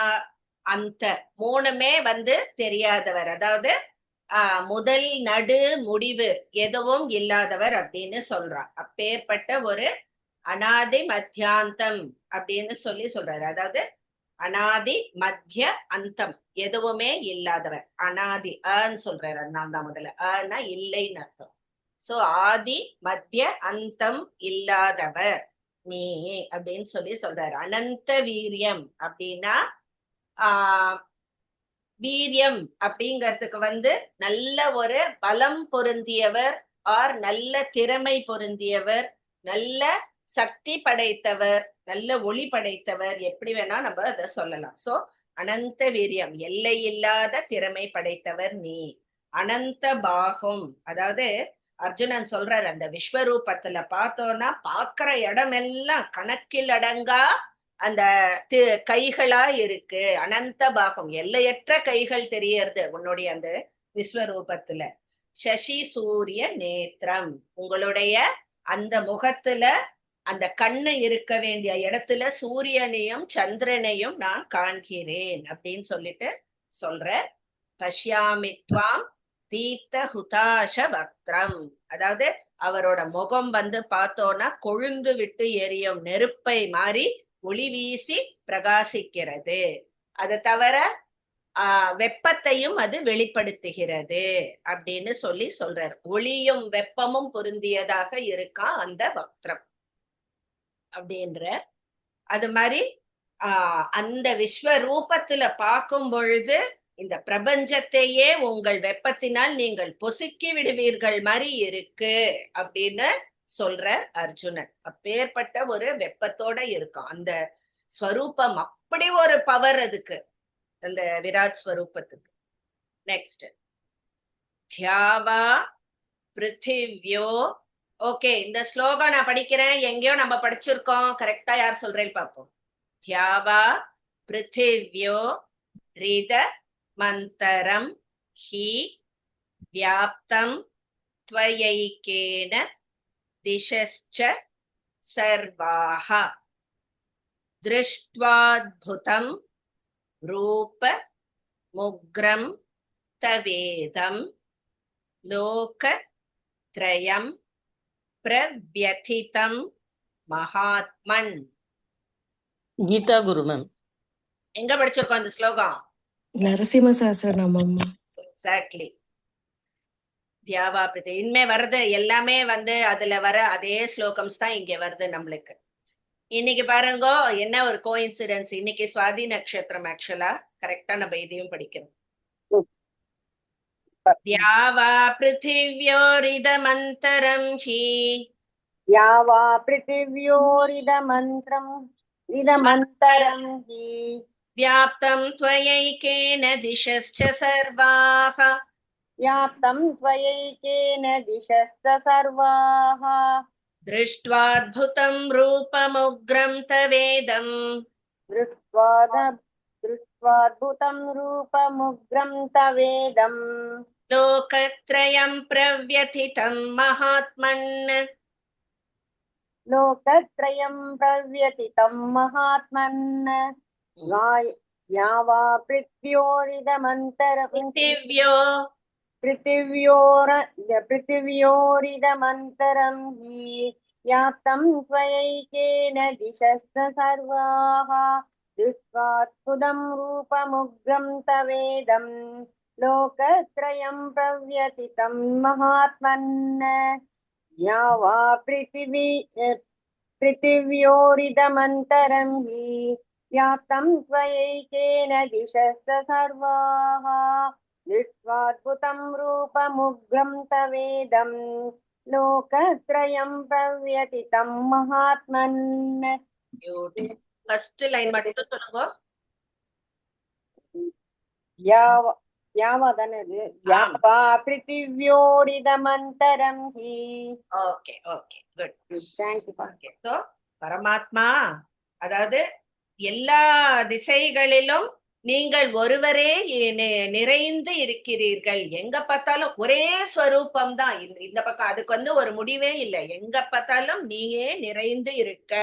அந்த மூணுமே தெரியாதவர், அதாவது முதல் நடு முடிவு எதுவும் இல்லாதவர் அப்படின்னு சொல்றார். அப்பேற்பட்ட ஒரு அநாதி மத்தியாந்தம் அப்படின்னு சொல்றாரு. அதாவது அநாதி மத்திய அந்தம் எதுவுமே இல்லாதவர், அநாதி அன்னு சொல்றாரு. அதனால தான் முதல்ல அனா இல்லைன்னு அர்த்தம். சோ ஆதி மத்திய அந்தம் இல்லாதவர் நீ அப்படின்னு சொல்றாரு. அனந்த வீரியம் அப்படின்னா வீரியம் அப்படிங்கிறதுக்கு நல்ல ஒரு பலம் பொருந்தியவர், ஆர் நல்ல திறமை பொருந்தியவர், நல்ல சக்தி படைத்தவர், நல்ல ஒளி படைத்தவர், எப்படி வேணா நம்ம அதை சொல்லலாம். சோ அனந்த வீரியம் எல்லை இல்லாத திறமை படைத்தவர் நீ. அனந்த பாகும். அதாவது அர்ஜுனன் சொல்றாரு, அந்த விஸ்வரூபத்துல பார்த்தோம்னா பாக்குற இடமெல்லாம் கணக்கில் அடங்கா அந்த கைகளா இருக்கு. அனந்த பாகம், எல்லையற்ற கைகள் தெரியறது உன்னுடைய அந்த விஸ்வரூபத்துல. சசி சூரிய நேத்திரம், உங்களுடைய அந்த முகத்துல அந்த கண்ணு இருக்க வேண்டிய இடத்துல சூரியனையும் சந்திரனையும் நான் காண்கிறேன் அப்படின்னு சொல்லிட்டு சொல்ற. பஷ்யாமித்வாம் தீப்த ஹுதாஷ வக்திரம், அதாவது அவரோட முகம் பார்த்தோம்னா கொழுந்து விட்டு எரியும் நெருப்பை மாறி ஒளி வீசி பிரகாசிக்கிறது. அதை தவிர வெப்பத்தையும் அது வெளிப்படுத்துகிறது அப்படின்னு சொல்றார். ஒளியும் வெப்பமும் பொருந்தியதாக இருக்கா அந்த வக்திரம் அப்படின்ற. அது மாதிரி அந்த விஸ்வரூபத்துல பார்க்கும் பொழுது இந்த பிரபஞ்சத்தையே உங்கள் வெப்பத்தினால் நீங்கள் பொசுக்கி விடுவீர்கள் மாதிரி இருக்கு அப்படின்னு சொல்ற அர்ஜுனன். அப்பேற்பட்ட ஒரு வெப்பத்தோட இருக்கும் அந்த ஸ்வரூபம். அப்படி ஒரு பவர் அதுக்கு, அந்த விராட் ஸ்வரூபத்துக்கு. நெக்ஸ்ட், தியாவா பிருத்திவ்யோ. ஓகே, இந்த ஸ்லோகம் நான் படிக்கிறேன், எங்கேயோ நம்ம படிச்சிருக்கோம், கரெக்டா யார் சொல்றேன்னு பார்ப்போம். தியாவா பிருத்திவ்யோ ரித மந்தரம் ஹி வியாப்தம் த்வயைகேன திசஸ்ச சர்வாஹ திருஷ்ட்வாத்புதம் ரூப முக்ரம் தவேதம் லோகத்ரயம் பிரவ்யதிதம் மகாத்மன். கீதா குரு மேம். எங்க படிச்சிருக்கோம் இந்த ஸ்லோகம்? நரசிம்ம சஹஸ்ரநாமம். எக்ஸாக்ட்லி. தியாவா பிருத்திவி இனிமே வருது எல்லாமே அதுல வர அதே ஸ்லோகம்ஸ் தான் இங்க வருது நம்மளுக்கு. இன்னைக்கு பாருங்க என்ன ஒரு கோஇன்சிடென்ஸ், இன்னைக்கு சுவாதி நட்சத்திரம். ஆக்சுவலா கரெக்டா நம்ம இதையும் படிக்கிறோம். தியாவா பிருத்திவ்யோரிதமந்தரம் ஹி யாவா பிருத்திவ்யோரிதமந்தரம் ஹி வியாப்தம் த்வயைகேன திசஸ்ச சர்வாஹ வியாப்தம் த்வயைகேன திசஸ்ச சர்வாஹ திருஷ்ட்வாத்புதம் ரூபமுக்ரம் தவேதம் திருஷ்ட்வாத்புதம் ரூபமுக்ரம் தவேதம் லோகத்ரயம் பிரவ்யதிதம் மகாத்மன் லோகத்ரயம் பிரவ்யதிதம் மகாத்மன் யாவா பிருத்யோரிதமந்தரம் பிருத்திவ்யோரிதமந்தரம் ஹி व्याप्तं त्वयैकेन दिशश्च सर्वाः दृष्ट्वाद्भुतं रूपमुग्रं तवेदं लोकत्रयं प्रव्यतितं महात्मन् या वा पृथिव्योरिदमन्तरं हि व्याप्तं त्वयैकेन दिशश्च सर्वाः दृष्ट्वाद्भुतं रूपमुग्रं तवेदं லோகத்ரயம் பிரவ்யதிதம் மகாத்மன். ஃபர்ஸ்ட் லைன் மட்டும் சொல்லுங்க. யாவா தானே அது? யாவா பிருத்திவ்யோரிதமந்தரம் ஹி. Okay okay good, thank you. So பரமாத்மா, அதாவது எல்லா திசைகளிலும் நீங்கள் ஒருவரே நிறைந்து இருக்கிறீர்கள். எங்க பார்த்தாலும் ஒரே ஸ்வரூபம் தான். இந்த பக்கம் அதுக்கு ஒரு முடிவே இல்லை. எங்க பார்த்தாலும் நீயே நிறைந்து இருக்க.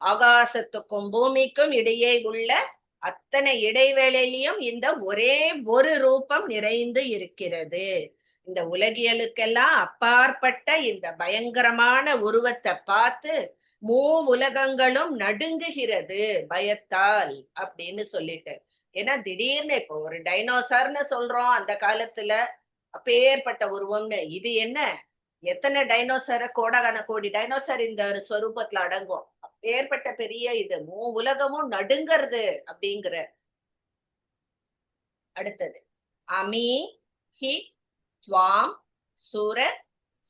ஆகாசத்துக்கும் பூமிக்கும் இடையே உள்ள அத்தனை இடைவேளையிலையும் இந்த ஒரே ஒரு ரூபம் நிறைந்து இருக்கிறது. இந்த உலகியலுக்கெல்லாம் அப்பாற்பட்ட இந்த பயங்கரமான உருவத்தை பார்த்து உலகங்களும் நடுங்குகிறது பயத்தால் அப்படின்னு சொல்லிட்டு. ஏன்னா திடீர்னு இப்போ ஒரு டைனோசர்னு சொல்றோம், அந்த காலத்துல அப்பேற்பட்ட உருவம்னு. இது என்ன, எத்தனை டைனோசர், கோடி டைனோசர் இந்த ஸ்வரூபத்துல அடங்கும். அப்பேற்பட்ட பெரிய இது உலகமும் நடுங்கிறது அப்படிங்கிற. அடுத்தது அமி ஹி த்வாம் சுர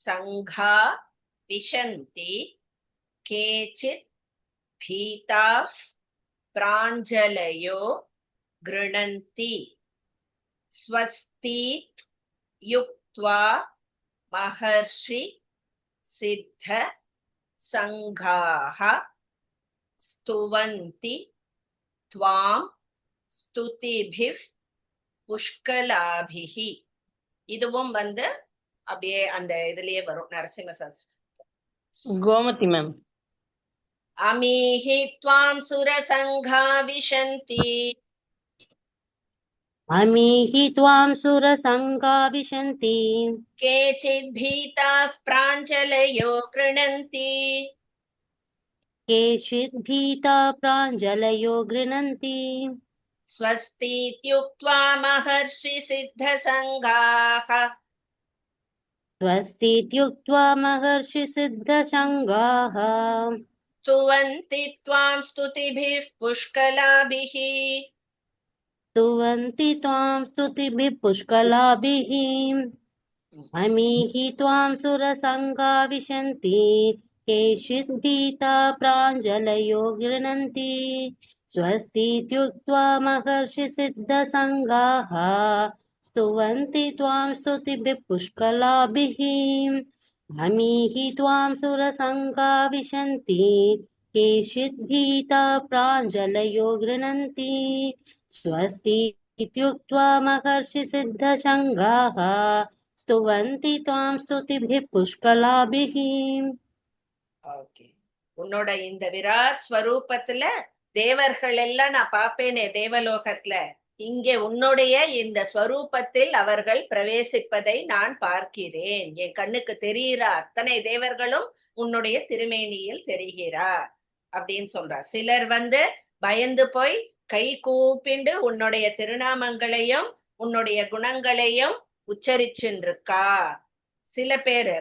சங்கா விஷந்தி கேச்சித் பீதா பிராஞ்சலயோ கிருணந்தி ஸ்வஸ்தி யுக்த்வா மகர்ஷி சித்த சங்காஹ ஸ்துவந்தி த்வாம் ஸ்துதிபிஃ புஷ்கலாபிஹி. இதுவும் அப்படியே அந்த இதுலயே வரும் நரசிம்ம சாஸ்திரம். கோமதி மேம். அமீஹி த்வாம் சுரசங்கா விஷந்தி अमीहि त्वां सुरसङ्गा विशन्ति केचित् भीताः प्राञ्जलयो गृह्णन्ति केचित् भीता प्राञ्जलयो गृह्णन्ति स्वस्तीत्युक्त्वा महर्षि सिद्धसङ्गाः स्वस्तीत्युक्त्वा महर्षिसिद्धसङ्गाः स्तुवन्ति त्वां स्तुतिभिः पुष्कलाभिः स्तुवन्ति त्वां स्तुतिभिः पुष्कलाभिः अमीहि त्वां सुरसङ्गा विशन्ति केचित् भीता प्राञ्जलयो गृह्णन्ति स्वस्तीत्युक्त्वा महर्षिसिद्धसङ्गाः स्तुवन्ति त्वां स्तुतिभिः पुष्कलाभिः अमीहि त्वां सुरसङ्गा विशन्ति केचित् भीता प्राञ्जलयो गृह्णन्ति स्वस्तीत्युक्त्वा महर्षिसिद्धसङ्गाः स्तुवन्ति त्वां स्तुतिभिः पुष्कलाभिः. ஓகே. உன்னோட இந்த விராட் ஸ்வரூபத்துல தேவர்கள் எல்லாம் நான் பாப்பேனே தேவலோகத்துல, இங்கே உன்னுடைய இந்த ஸ்வரூபத்தில் அவர்கள் பிரவேசிப்பதை நான் பார்க்கிறேன். என் கண்ணுக்கு தெரிகிற அத்தனை தேவர்களும் உன்னுடைய திருமேனியில் தெரிகிறார் அப்படின்னு சொல்றார். சிலர் பயந்து போய் கை கூப்பிண்டு உன்னுடைய திருநாமங்களையும் உன்னுடைய குணங்களையும் உச்சரிச்சுருக்கா. சில பேரு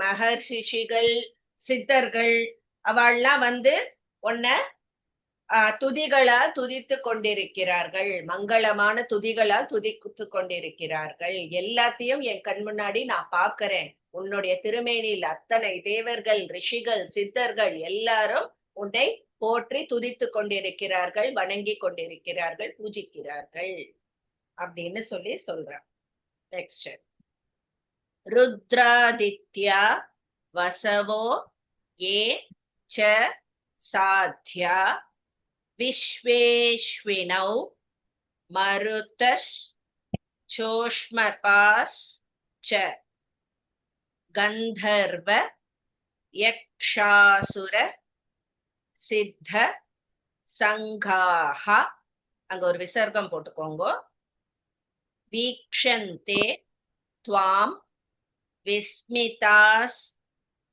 மகர்ஷிகள் சித்தர்கள் அவள்லாம் உன்ன துதிகளால் துதித்து கொண்டிருக்கிறார்கள், மங்களமான துதிகளால் துதித்து கொண்டிருக்கிறார்கள். எல்லாத்தையும் என் கண் முன்னாடி நான் பாக்குறேன். உன்னுடைய திருமேனியில் அத்தனை தேவர்கள், ரிஷிகள், சித்தர்கள் எல்லாரும் உன்னை போற்றி துதித்து கொண்டிருக்கிறார்கள், வணங்கி கொண்டிருக்கிறார்கள், பூஜிக்கிறார்கள் அப்படின்னு சொல்றான். நெக்ஸ்ட், ருத்ராதித்யா வசவோ ஏ ச சாத்யா விஸ்வேஷ்வினௌ மருதஷ் சோஷ்மபாஸ் ச கந்தர்வ யக்ஷாசுர சித்த சங்காஹ. அங்க ஒரு விசர்க்கம் போட்டுக்கோங்க. வீக்ஷந்தே த்வாம் விஸ்மிதாஸ்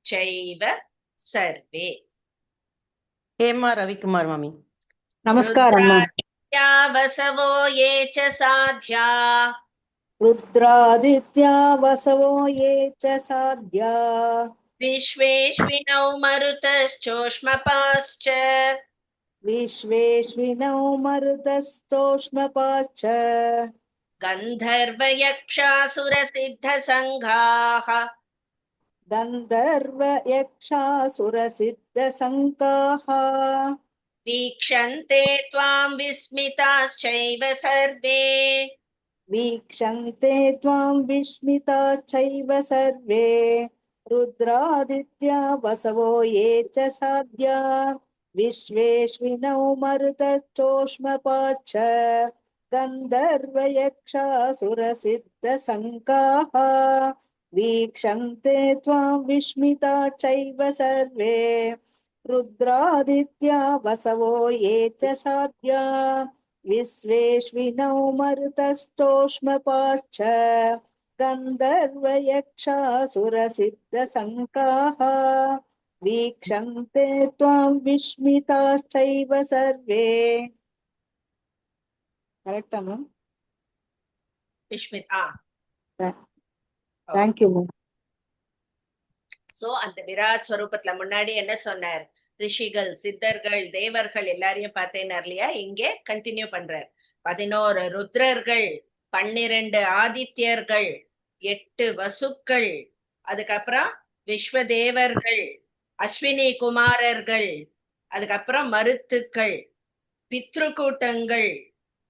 சைவ சர்வே. ஹேமா ரவிக்குமார் மாமி. நமஸ்காரம். ருத்ராதித்யா வசவோ ஏ ச சாத்யா ருத்ராதித்யா வசவோ ஏ ச சாத்யா விஸ்வேஷ்வினௌ மருதச்சோஷ்மபாஸ்ச விஸ்வேஷ்வினௌ மருதஸ்தோஷ்மபாச்ச கந்தர்வ யக்ஷாசுர சித்த சங்காஹ கந்தர்வ யக்ஷாசுர சித்த சங்காஹ வீக்ஷந்தே த்வாம் விஸ்மிதாச்சைவ சர்வே வீக்ஷந்தே த்வாம் விஸ்மிதாச்சைவ சர்வே. ருத்ராதித்யா வசவோ ஏ ச சாத்யா விஸ்வேஷ்வினௌ மருதச்சோஷ்மபாச்ச கந்தர்வ யக்ஷாசுர சித்த சங்காஹ வீக்ஷந்தே த்வாம் விஸ்மிதாச்சைவ சர்வே. ருத்ராதித்யா வசவோ ஏ ச சாத்யா விஸ்வேஷ்வினௌ மருதஸ்தோஷ்மபாச்ச கந்தர்வ யக்ஷாசுர சித்த சங்காஹ வீக்ஷந்தே த்வாம் விஸ்மிதாச்சைவ சர்வே. கரெக்டா மேம்? விஸ்மித். Thank you ma'am. சோ அந்த விராட் ஸ்வரூபத்துல முன்னாடி என்ன சொன்னார்? ரிஷிகள், சித்தர்கள், தேவர்கள் எல்லாரையும் பார்த்தேனார் இல்லையா? இங்கே கண்டினியூ பண்றார். 11 ருத்ரர்கள், 12 ஆதித்யர்கள், 8 வசுக்கள், அதுக்கப்புறம் விஸ்வதேவர்கள், அஸ்வினி குமாரர்கள், அதுக்கப்புறம் மருத்துக்கள், பித்ரு கூட்டங்கள்,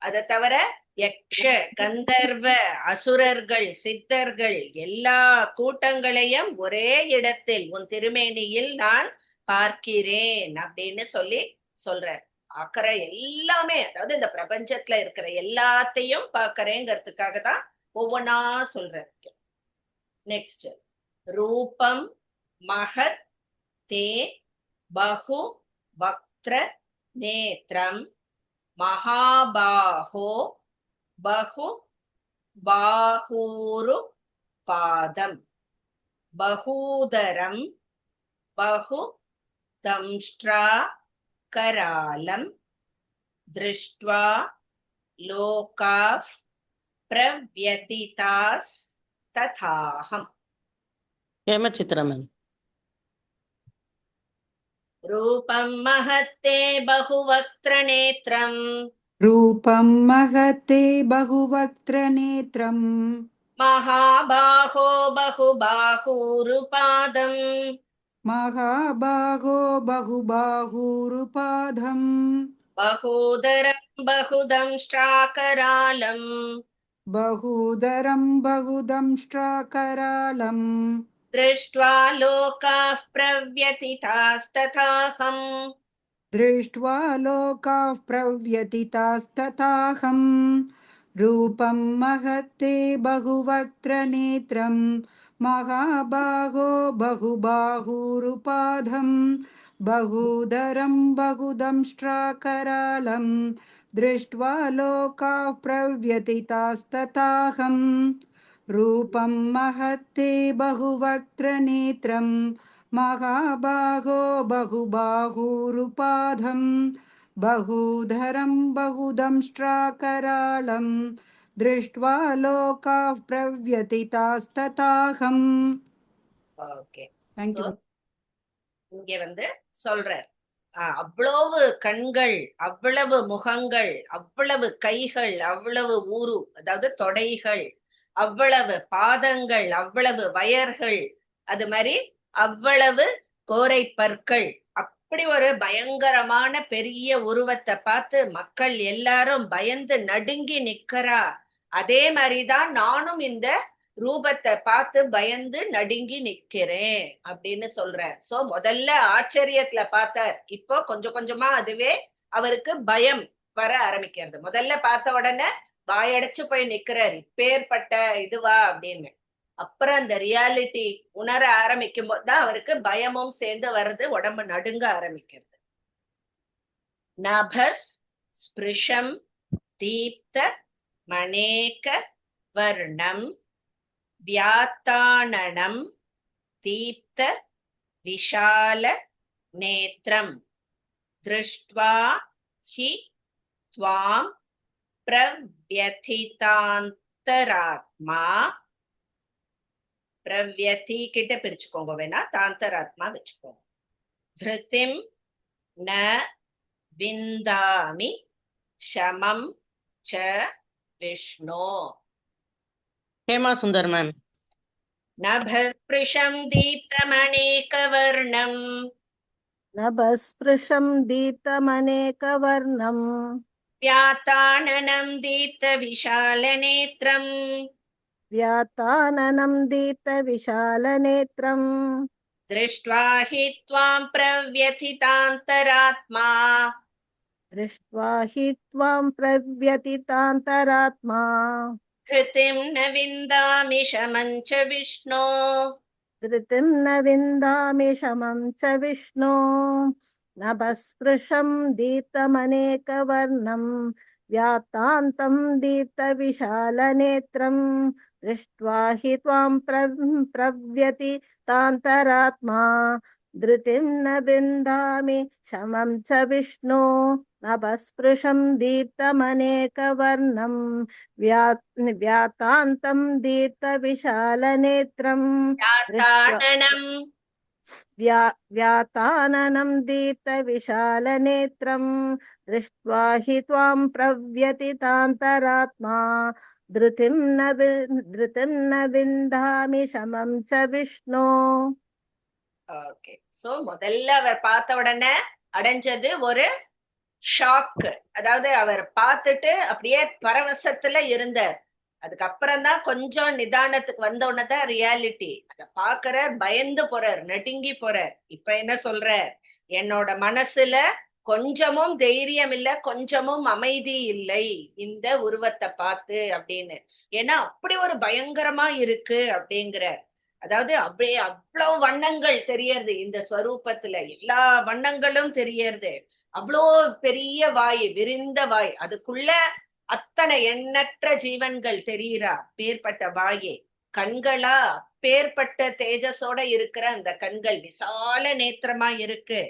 அதை தவிர யக்ஷ கந்தர்வ அசுரர்கள் சித்தர்கள் எல்லா கூட்டங்களையும் ஒரே இடத்தில் உன் திருமேனியில் நான் பார்க்கிறேன் அப்படின்னு சொல்றார். பார்க்கிற எல்லாமே, அதாவது இந்த பிரபஞ்சத்துல இருக்கிற எல்லாத்தையும் பார்க்கறேங்கிறதுக்காக தான் ஒவ்வொன்னா சொல்றார். நெக்ஸ்ட், ரூபம் மகத் தே பகு வக்த்ர நேத்ரம் மகாபாஹோ பகு பாஹூரு பாதம் பகூதரம் பகு தம்ஷ்ட்ரா கராலம் திருஷ்ட்வா லோகாஃப் பிரவ்யதிதாஸ் ததாஹம். ஹேமசித்ரா மேம். ரூபம் மஹத்தே பகுவக்த்ர நேத்ரம் रूपं महते बहुवक्त्रनेत्रम् மகாபாஹோ பகுபாஹூருபாதம் महाबाहो बहुबाहुरुपाधम् பகூதரம் பகுதம்ஷ்ட்ராகராலம் बहुदरं बहुदंष्ट्राकरालम् திருஷ்ட்வா லோகாஃப் பிரவ்யதிதாஸ்ததாஹம். दृष्ट्वा लोकाः प्रव्यतितास्तथाहम् रूपं महत्ते बहुवक्त्रनेत्रं महाबाहो बहुबाहुरुपाधं बहुदरं बहुदंष्ट्राकरालं दृष्ट्वा लोकाः प्रव्यतितास्तथाहम् रूपं महत्ते बहुवक्त्रनेत्रं महाबाहो बहुबाहुरुपाधं बहुधरं बहुदंष्ट्राकरालं दृष्ट्वा लोकाः प्रव्यतितास्तथाहम्. Okay, Thank you. இங்க சொல்றார், அவ்வளவு கண்கள், அவ்வளவு முகங்கள், அவ்வளவு கைகள், அவ்வளவு ஊரு அதாவது தொடைகள், அவ்வளவு பாதங்கள், அவ்வளவு வயர்கள், அது மாதிரி அவ்வளவு கோரை பற்கள், அப்படி ஒரு பயங்கரமான பெரிய உருவத்தை பார்த்து மக்கள் எல்லாரும் பயந்து நடுங்கி நிக்கிறா. அதே மாதிரிதான் நானும் இந்த ரூபத்தை பார்த்து பயந்து நடுங்கி நிக்கிறேன் அப்படின்னு சொல்றார். சோ முதல்ல ஆச்சரியத்துல பார்த்தார், இப்போ கொஞ்சம் கொஞ்சமா அதுவே அவருக்கு பயம் வர ஆரம்பிக்கிறது. முதல்ல பார்த்த உடனே வாயடைச்சு போய் நிக்கிறார், இப்பேற்பட்ட இதுவா அப்படின்னு. அப்புறம் அந்த ரியாலிட்டி உணர ஆரம்பிக்கும் போதுதான் அவருக்கு பயமும் சேர்ந்து வருது, உடம்பு நடுங்க ஆரம்பிக்கிறது. நபஸ் ஸ்பிருஷம் தீப்த மணேக வர்ணம் வியாத்தானனம் தீப்த விஷால நேத்ரம் திருஷ்ட்வா ஹி த்வாம் பிரவ்யதிதாந்தராத்மா. பிரவ்யதி கிட்ட பிரிச்சுக்கோங்க, வேணா தாந்தராத்மா வச்சுக்கோங்க. திருதிம் ந விந்தாமி ஷமம் ச விஷ்ணு. ஹேமா சுந்தர் மேம். நபஸ்பிருஷம் தீப்தமநேகவர்ணம் नभस्पृशं दीप्तमनेकवर्णं व्याताननं दीप्तविशालनेत्रम् व्याताननं दीप्तविशालनेत्रं दृष्ट्वा हि त्वां प्रव्यथितान्तरात्मा दृष्ट्वा हि त्वां प्रव्यतितान्तरात्मा धृतिं न विन्दामि शमं च विष्णो. धृतिं न विन्दामि शमं च विष्णो. नभस्पृशं दीप्तमनेकवर्णं व्यातान्तं दीप्तविशालनेत्रं दृष्ट्वा हि त्वां प्रव्यतितान्तरात्मा धृतिं न विन्दामि शमं च विष्णो. नभस्पृशं दीप्तमनेकवर्णं व्यातान्तं दीप्तविशालनेत्रं व्याताननं दीप्तविशालनेत्रं दृष्ट्वा हि त्वां प्रव्यतितान्तरात्मा धृतिं न विन्दामि शमं च विष्णु. ஓகே, சோ முதல்ல அவர் பார்த்த உடனே அடைஞ்சது ஒரு ஷாக், அதாவது அவர் பார்த்துட்டு அப்படியே பரவசத்துல இருந்தார். அதுக்கப்புறம் தான் கொஞ்சம் நிதானத்துக்கு வந்த உடனேதான் ரியாலிட்டி. அத பாக்குறார், பயந்து போறார், நடுங்கி போறார். இப்ப என்ன சொல்றார், என்னோட மனசுல கொஞ்சமும் தைரியம் இல்ல, கொஞ்சமும் அமைதி இல்லை இந்த உருவத்தை பார்த்து அப்படின்னு. ஏன்னா அப்படி ஒரு பயங்கரமா இருக்கு அப்படிங்கிறார். அதாவது அப்படியே அவ்வளவு வண்ணங்கள் தெரியறது இந்த ஸ்வரூபத்துல, எல்லா வண்ணங்களும் தெரியறது. அவ்வளோ பெரிய வாய், விரிந்த வாய், அதுக்குள்ள அத்தனை எண்ணற்ற ஜீவன்கள் தெரியுறா. பேர்பட்ட வாயே, கண்களா பேர்பட்ட தேஜஸோட இருக்கிற அந்த கண்கள் விசால நேத்திரமா இருக்கு.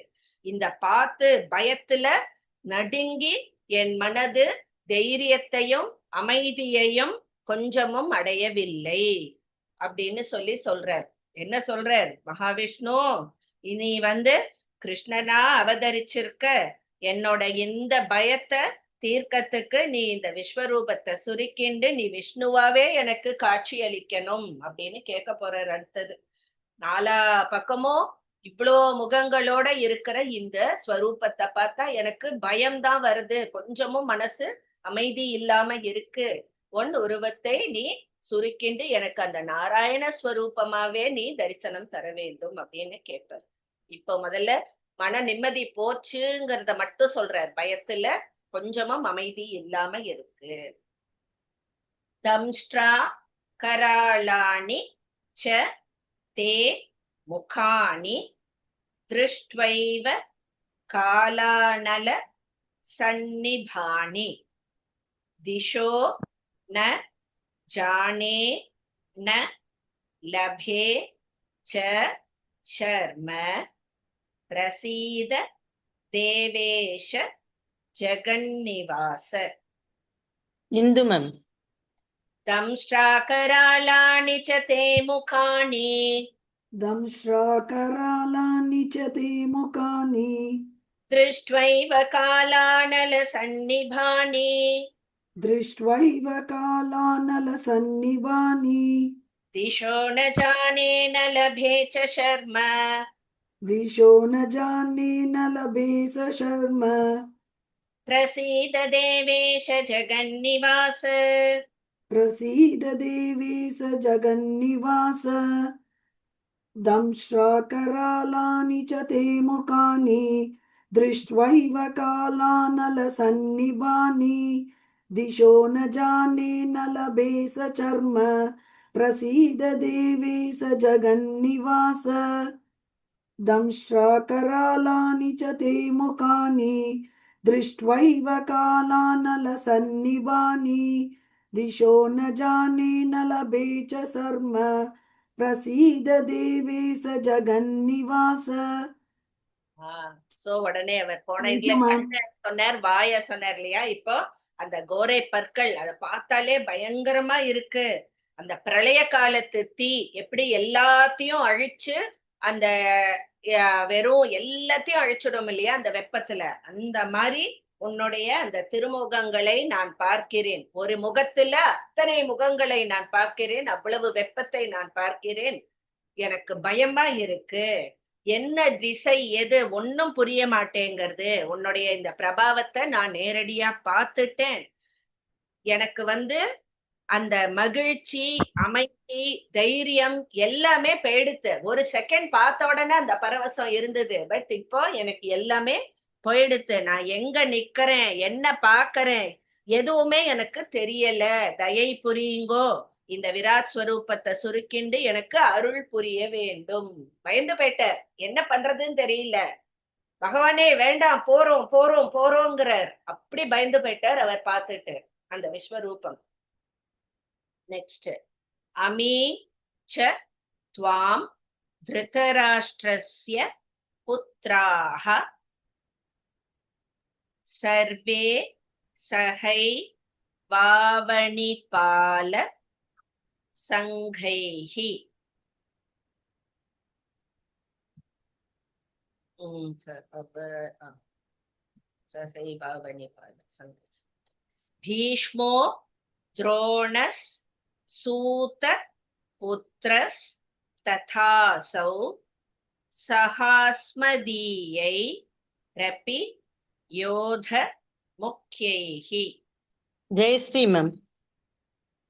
இந்த பார்த்து பயத்துல நடுங்கி என் மனது தைரியத்தையும் அமைதியையும் கொஞ்சமும் அடையவில்லை அப்படின்னு சொல்றார். என்ன சொல்றார் மகாவிஷ்ணு, இனி கிருஷ்ணனா அவதரிச்சிருக்க, என்னோட இந்த பயத்தை தீர்க்கத்துக்கு நீ இந்த விஸ்வரூபத்தை சுருக்கிண்டு நீ விஷ்ணுவாவே எனக்கு காட்சி அளிக்கணும் அப்படின்னு கேட்க போறார். அடுத்தது 4 பக்கமும் இவ்வளோ முகங்களோட இருக்கிற இந்த ஸ்வரூபத்தை பார்த்தா எனக்கு பயம்தான் வருது, கொஞ்சமும் மனசு அமைதி இல்லாம இருக்கு. உன் உருவத்தை நீ சுருக்கிண்டு எனக்கு அந்த நாராயண ஸ்வரூபமாவே நீ தரிசனம் தர வேண்டும் அப்படின்னு கேட்பார். இப்போ முதல்ல மன நிம்மதி போச்சுங்கிறத மட்டும் சொல்றார். பயத்துல கொஞ்சமும் அமைதி இல்லாம இருக்கு. தம்ஷ்ட்ரா கராளானி ச தே முகானி திருஷ்ட்வைவ காலானல சன்னிபானி திஷோ ந ஜானே ந லபே ச ஷர்ம பிரசீத தேவேஷ ஜெகன்னிவாச. இந்து மேம். தம்ஷ்ட்ராகராளானி ச தே முகானி दंश्राकरालानि च ते मुखानि திருஷ்ட்வைவ காலானல சன்னிபானி दृष्ट्वैव कालानलसन्निभानि திஷோ ந ஜானே ந லபே ச ஷர்ம दिशो न जाने न लभे स शर्म பிரசீத தேவேஷ ஜெகன்னிவாச. प्रसीद देवेश जगन्निवास दंश्राकरालानि च ते मुखानि दृष्ट्वैव कालानलसन्निभानि दिशो न जाने न लभे स चर्म प्रसीद देवेश जगन्निवास दंश्राकरालानि च ते मुखानि दृष्ट्वैव कालानलसन्निभानि दिशो न जाने न लभे च शर्म प्रसीद देवेश जगन्निवास. சோ உடனே அவர் போன Thank இதுல you, ma'am. கண்ண சொன்னார், வாய சொன்னார் இல்லையா. இப்போ அந்த கோரை பற்கள் அதை பார்த்தாலே பயங்கரமா இருக்கு. அந்த பிரளய காலத்து தீ எப்படி எல்லாத்தையும் அழிச்சு அந்த வெறும் எல்லாத்தையும் அழிச்சிடும் இல்லையா அந்த வெப்பத்துல, அந்த மாதிரி உன்னுடைய அந்த திருமுகங்களை நான் பார்க்கிறேன். ஒரு முகத்துல அத்தனை முகங்களை நான் பார்க்கிறேன், அவ்வளவு வெப்பத்தை நான் பார்க்கிறேன். எனக்கு பயமா இருக்கு, என்ன திசை எது ஒன்னும் புரிய மாட்டேங்கிறது. உன்னுடைய இந்த பிரபாவத்தை நான் நேரடியா பார்த்துட்டேன். எனக்கு அந்த மகிழ்ச்சி, அமைதி, தைரியம் எல்லாமே போயிடுத்து. ஒரு செகண்ட் பார்த்த உடனே அந்த பரவசம் இருந்தது, பட் இப்போ எனக்கு எல்லாமே போயிடுத்து. நான் எங்க நிக்கிறேன், என்ன பாக்குறேன், எதுவுமே எனக்கு தெரியல. தயை புரியுங்கோ, இந்த விராட் ஸ்வரூபத்தை சுருக்கிண்டு எனக்கு அருள் புரிய வேண்டும். பயந்து போயிட்டார், என்ன பண்றதுன்னு தெரியல. பகவானே வேண்டாம், போறோம் போறோம் போறோங்கிறார். அப்படி பயந்து போயிட்டார் அவர் பார்த்துட்டு அந்த விஸ்வரூபம். நெக்ஸ்ட், அமீ ச த்வாம் திருதராஷ்டிரஸ்ய புத்ராஹ சர்வே சஹை வாவணிபால சங்கைஹி. சஹை வாவணிபால சங்கை. பீஷ்மோ துரோணஸ் சூத புத்ரஸ் ததாசௌ சஹாஸ்மதீயை ரபி யோத முக்கியைஹி. ஜெயஸ்ரீ மேம்.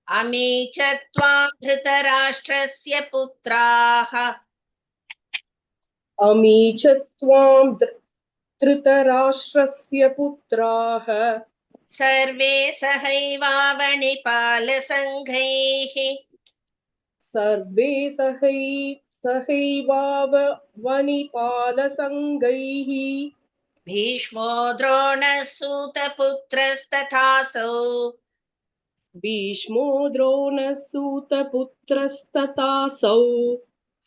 அமீ ச த்வாம் திருதராஷ்டிரஸ்ய புத்ராः अमी च त्वां धृतराष्ट्रस्य पुत्राः सर्वे सहैवावनिपालसङ्घैः सर्वे सहैवावनिपालसङ्घैः भीष्मो द्रोणः सूतपुत्रस्तथासौ भीष्मो द्रोणः सूतपुत्रस्तथासौ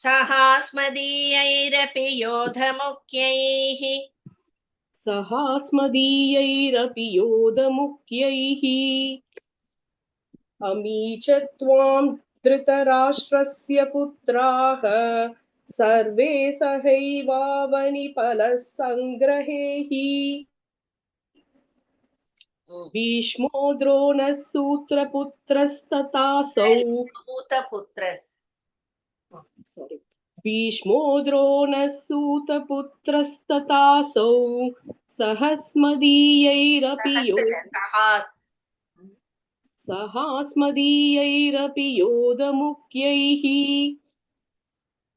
सहास्मदीयैरपि योधमुख्यैः सहास्मदीयैरपि योधमुख्यैः अमी च त्वां धृतराष्ट्रस्य पुत्राः सर्वे सहैवावनिपालसङ्घैः भीष्मो द्रोणः सूतपुत्रस्तथासौ भीष्मो द्रोणः सूतपुत्रस्तथासौ सहास्मदीयैरपि योधमुख्यैः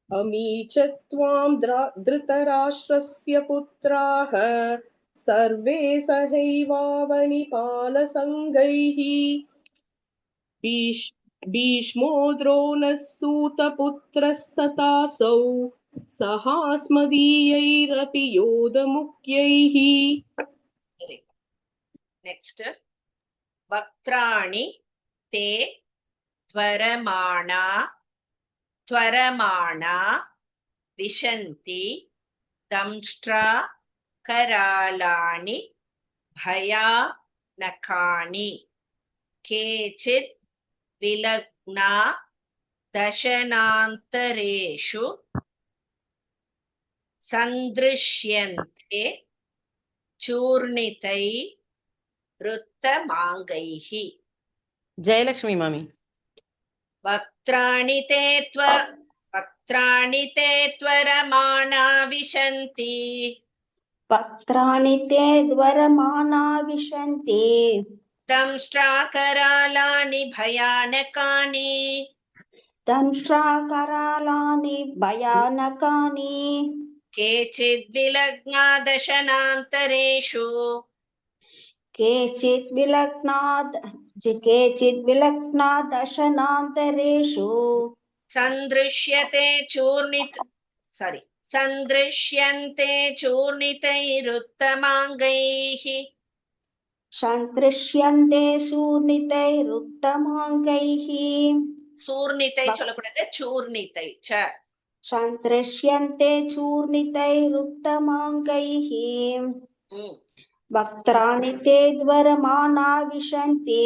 अमी च त्वां धृतराष्ट्रस्य पुत्राः सर्वे सहैवावनिपालसङ्घैः भीष्मो द्रोणः सूतपुत्रस्तथासौ सहास्मदीयैरपि योधमुख्यैः. नेक्स्ट वक्त्राणि ते त्वरमाणा विशन्ति दंष्ट्रा करालानि भयानकानि केचित् विलग्ना दशनान्तरेषु सन्दृश्यन्ते चूर्णितै रुत्तमाङ्गैः. जयलक्ष्मी मामी. वक्त्राणि ते त्वरमाणा विशन्ति वक्त्राणि ते त्वरमाणा विशन्ति दंष्ट्राकरालानि भयानकानि दंष्ट्राकरालानि भयानकानि केचिद् विलग्ना दशनान्तरेषु केचित् विलग्ना दशनान्तरेषु सन्दृश्यन्ते चूर्णितैरुत्तमाङ्गैः सन्दृश्यन्ते चूर्णितैरुत्तमाङ्गैः சூர்ணித்தை சொல்லக்கூடாது, சூர்ணித்தை ச. सन्दृश्यन्ते चूर्णितैरुत्तमाङ्गैः वक्त्राणि ते त्वरमाणा विशन्ति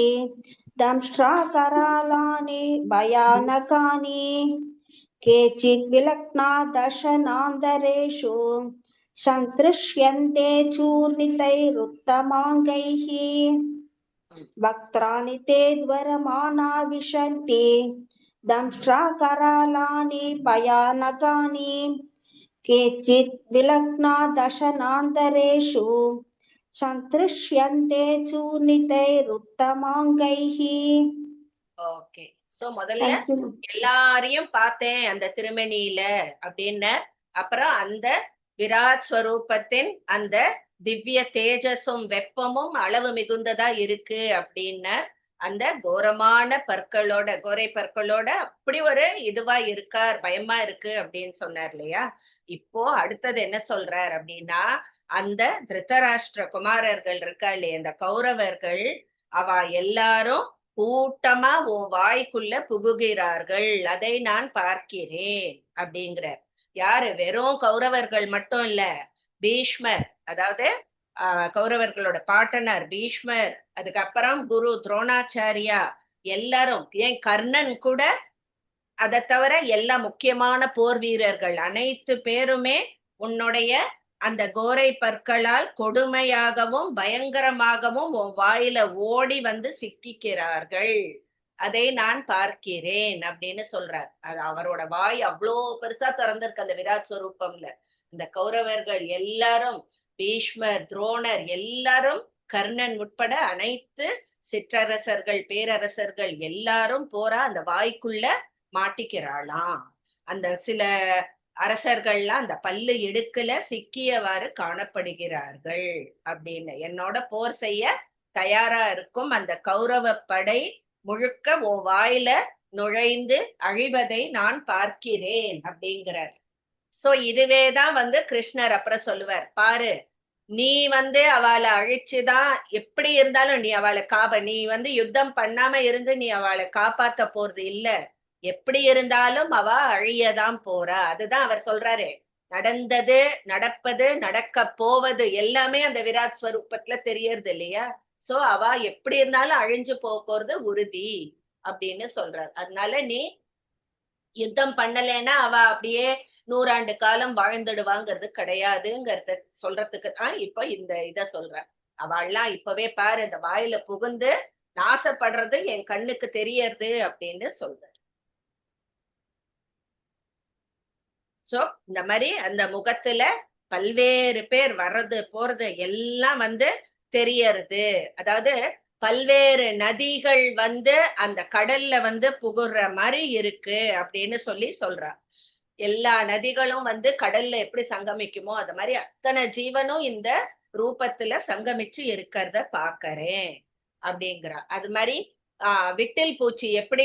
दंष्ट्राकरालानि भयानकानि केचित् विलग्ना दशनान्तरेषु सन्दृश्यन्ते चूर्णितैरुत्तमाङ्गैः वक्त्राणि ते त्वरमाणा विशन्ति दंष्ट्राकरालानि भयानकानि केचित् विलग्ना दशनान्तरेषु सन्दृश्यन्ते चूर्णितैरुत्तमाङ्गैः. ஓகே, சோ முதல்ல எல்லாரையும் பார்த்தேன் அந்த திருமணியில அப்படின்னு, அப்புறம் அந்த விராட் ஸ்வரூபத்தின் அந்த திவ்ய தேஜஸும் வெப்பமும் அளவு மிகுந்ததா இருக்கு அப்படின்னு, அந்த கோரமான பற்களோட கோரை பற்களோட அப்படி ஒரு இதுவா இருக்கார், பயமா இருக்கு அப்படின்னு சொன்னார் இல்லையா. இப்போ அடுத்தது என்ன சொல்றார் அப்படின்னா, அந்த திருதராஷ்டிர குமாரர்கள் இருக்கா இல்லையா, அந்த கௌரவர்கள் அவ எல்லாரும் கூட்டமா உன் வாய்க்குள்ள புகுகிறார்கள், அதை நான் பார்க்கிறேன் அப்படிங்கிறார். யாரு? வெறும் கௌரவர்கள் மட்டும் இல்ல, பீஷ்மர், அதாவது கௌரவர்களோட பாட்டனார் பீஷ்மர், அதுக்கப்புறம் குரு துரோணாச்சாரியா, எல்லாரும், ஏன் கர்ணன் கூட, அதை தவிர எல்லா முக்கியமான போர் வீரர்கள் அனைத்து பேருமே உன்னுடைய அந்த கோரை பற்களால் கொடுமையாகவும் பயங்கரமாகவும் உன் வாயில ஓடி வந்து சிக்கிக்கிறார்கள் அதை நான் பார்க்கிறேன் அப்படின்னு சொல்றார். அது அவரோட வாய் அவ்வளோ பெருசா திறந்திருக்கு அந்த விராட் ஸ்வரூபம்ல. இந்த கௌரவர்கள் எல்லாரும், பீஷ்மர், துரோணர் எல்லாரும், கர்ணன் உட்பட அனைத்து சிற்றரசர்கள், பேரரசர்கள் எல்லாரும் போறா அந்த வாய்க்குள்ள மாட்டிக்கிறாளாம். அந்த சில அரசர்கள்லாம் அந்த பல்லு இடுக்குல சிக்கியவாறு காணப்படுகிறார்கள் அப்படின்னு. என்னோட போர் செய்ய தயாரா இருக்கும் அந்த கௌரவ படை முழுக்க உன் வாயில நுழைந்து அழிவதை நான் பார்க்கிறேன் அப்படிங்கிறார். சோ இதுவேதான் கிருஷ்ணர் அப்புறம் சொல்லுவார், பாரு நீ அவளை அழிச்சுதான் எப்படி இருந்தாலும் நீ அவளை நீ யுத்தம் பண்ணாம இருந்து நீ அவளை காப்பாத்த போறது இல்ல, எப்படி இருந்தாலும் அவ அழியதான் போறா. அதுதான் அவர் சொல்றாரு. நடந்தது, நடப்பது, நடக்க போவது எல்லாமே அந்த விராட் ஸ்வரூபத்துல தெரியறது இல்லையா? சோ அவ எப்படி இருந்தாலும் அழிஞ்சு போறது உறுதி அப்படின்னு சொல்றார். அதனால நீ யுத்தம் பண்ணலைன்னா அவ அப்படியே 100 ஆண்டு காலம் வாழ்ந்துடுவாங்கிறது கிடையாதுங்கிறத சொல்றதுக்கு தான் இப்ப இந்த இத சொல்ற. அவள்லாம் இப்பவே பாரு இந்த வாயில புகுந்து நாசப்படுறது என் கண்ணுக்கு தெரியறது அப்படின்னு சொல்ற. சோ இந்த மாதிரி அந்த முகத்துல பல்வேறு பேர் வர்றது போறது எல்லாம் தெரியறது. அதாவது பல்வேறு நதிகள் அந்த கடல்ல புகுற மாதிரி இருக்கு அப்படின்னு சொல்றா. எல்லா நதிகளும் கடல்ல எப்படி சங்கமிக்குமோ அது மாதிரி அத்தனை ஜீவனும் இந்த ரூபத்துல சங்கமிச்சு இருக்கிறத பாக்கறேன் அப்படிங்கிறா. அது மாதிரி விட்டில் பூச்சி எப்படி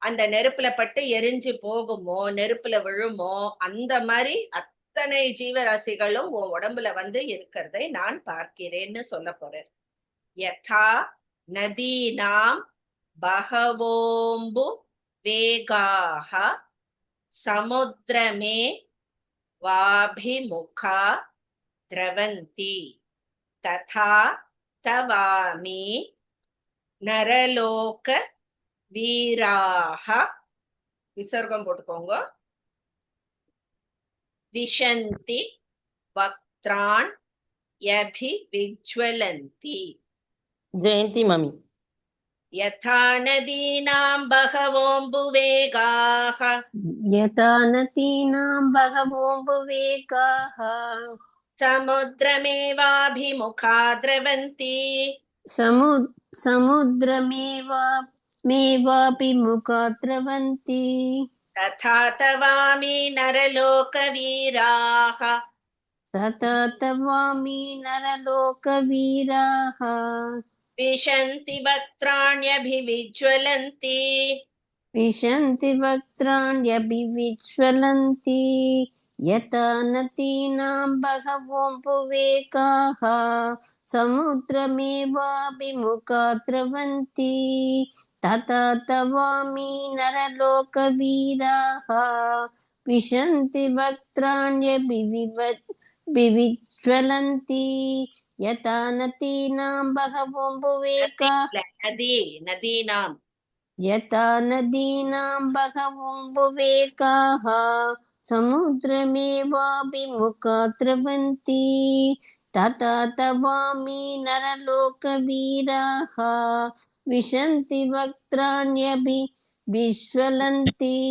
அந்த நெருப்புல பட்டு எரிஞ்சு போகுமோ, நெருப்புல விழுமோ, அந்த மாதிரி அத்தனை ஜீவராசிகளும் உன் உடம்புல இருக்கிறதை நான் பார்க்கிறேன்னு சொல்ல போறேன். யதா நதீனாம் பகவோம்பு வேகாஹ சமுத்திரமே வாபிமுகா திரவந்தி ததா தவாமி நரலோக வீராஹ, விசர்க்கம் போட்டுக்கோங்க, விஷந்தி வக்த்ரான் யபி விஜ்வலந்தி. ஜெயந்தி மாமி. யதா நதீனாம் பகவோம்புவேகாஹ यथा नदीनां बहवोऽम्बुवेगाः समुद्रमेवाभिमुखा द्रवन्ति समुद्रमेवाभिमुखा द्रवन्ति तथा तवामि नरलोकवीराः तथा तवामि नरलोकवीराः विशन्ति वक्त्राण्यभिविज्वलन्ति विशन्ति वक्त्राण्यभिविज्वलन्ति यथा नदीनां बहवोऽम्बुवेगाः समुद्रमेवाभिमुखा द्रवन्ति तथा तवामि नरलोकवीराः विशन्ति वक्त्राण्यभिविज्वलन्ति यथा नदीनां बहवोऽम्बुवेगाः नदीनां यथा नदीनां बहवोऽम्बुवेगाः समुद्रमेवाभिमुखा द्रवन्ति तथा तवामि नरलोकवीराः विशन्ति वक्त्राण्यभिविज्वलन्ति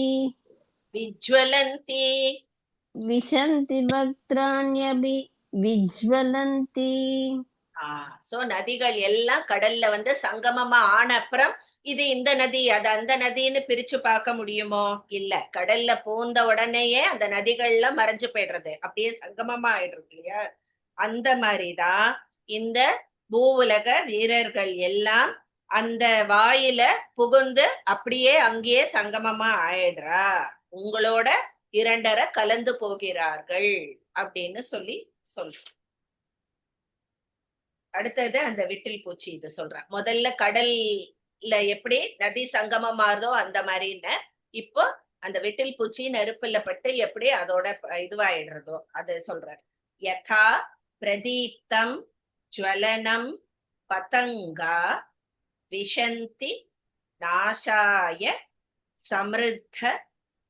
विशन्ति वक्त्राण्यभिविज्वलन्ति. சோ நதிகள் எல்லாம் கடல்ல சங்கமமா ஆன அப்புறம் இது இந்த நதி அது அந்த நதின்னு பிரிச்சு பார்க்க முடியுமோ? இல்ல. கடல்ல பூந்த உடனேயே அந்த நதிகள்ல மறைஞ்சு போயிடுறது, அப்படியே சங்கமமா ஆயிடுறது இல்லையா? அந்த மாதிரிதான் இந்த பூவுலக வீரர்கள் எல்லாம் அந்த வாயில புகுந்து அப்படியே அங்கேயே சங்கமமா ஆயிடுறா, உங்களோட இரண்டரை கலந்து போகிறார்கள் அப்படின்னு சொல்றோம். அடுத்தது அந்த விட்டில் பூச்சி இது சொல்றேன். முதல்ல கடல்ல எப்படி நதி சங்கமம் மாறுதோ அந்த மாதிரின்னு, இப்போ அந்த விட்டில் பூச்சி நெருப்புல பட்டு எப்படி அதோட இதுவாயிடுறதோ அது சொல்றார். யதா பிரதீப்தம் ஜ்வலனம் பதங்கா விஷந்தி நாசாய சம்ருத்த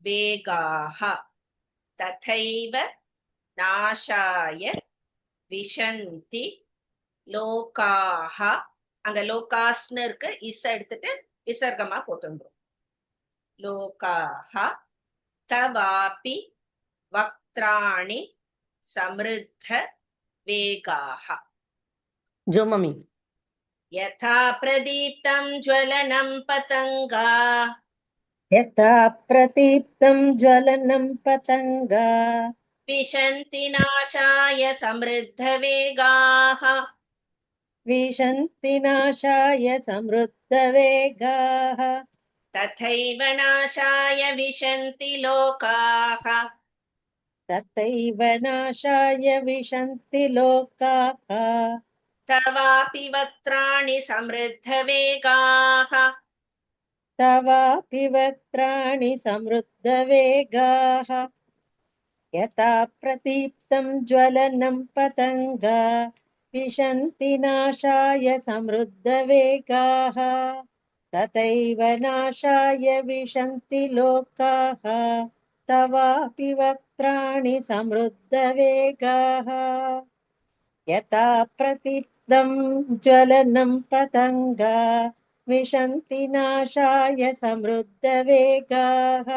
வேகாஹ ததைவ நாசாய விஷந்தி லோகாஹ. அங்க லோகாஸ்னு இருக்கு, இஸ் எடுத்துட்டு விசர்க்கமா போட்டுன்றோம். லோகாஹ தவாபி வக்த்ராணி சம்ருத்த வேகாஹ. जो मम्मी யதா பிரதீப்தம் ஜ்வலனம் பதங்கா यथा प्रदीप्तं ज्वलनं पतङ्गा विशन्ति नाशाय समृद्ध वेगाः विशन्ति नाशाय समृद्धवेगाः तथैव नाशाय विशन्ति लोकाः तथैव नाशाय विशन्ति लोकाः तवापि वक्त्राणि समृद्ध वेगाः तवापि वक्त्राणि समृद्धवेगाः यथा प्रदीप्तं ज्वलनं पतङ्गा विशन्ति नाशाय समृद्धवेगाः तथैव नाशाय विशन्ति लोकाः तवापि वक्त्राणि समृद्धवेगाः यथा प्रदीप्तं ज्वलनं पतङ्गा विशन्ति नाशाय समृद्धवेगाः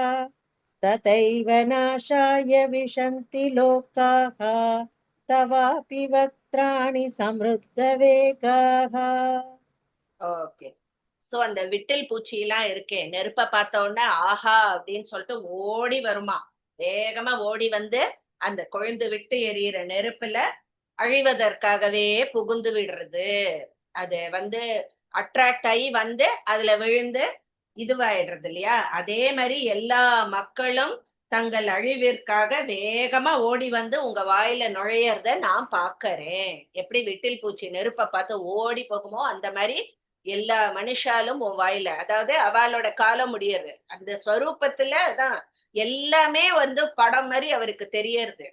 तथैव नाशाय विशन्ति लोकाः तवापि वक्त्राणि समृद्धवेगाः. ஓகே. சோ அந்த விட்டில் பூச்சி எல்லாம் இருக்கே, நெருப்ப பார்த்த உடனே ஆஹா அப்படின்னு சொல்லிட்டு ஓடி வருமா, வேகமா ஓடி வந்து அந்த கொழுந்து விட்டு எரியிற நெருப்புல அழிவதற்காகவே புகுந்து விடுறது. அது அட்ராக்ட் ஆகி அதுல விழுந்து இதுவாயிடுறது இல்லையா? அதே மாதிரி எல்லா மக்களும் தங்கள் அழிவிற்காக வேகமா ஓடி உங்க வாயில நுழையறத நான் பாக்கறேன். எப்படி விட்டில் பூச்சி நெருப்ப பார்த்து ஓடி போகுமோ அந்த மாதிரி எல்லா மனுஷாலும் உன் வாயில, அதாவது அவளோட காலம் முடியறது அந்த ஸ்வரூபத்துல தான் எல்லாமே படம் மாதிரி அவருக்கு தெரியறது.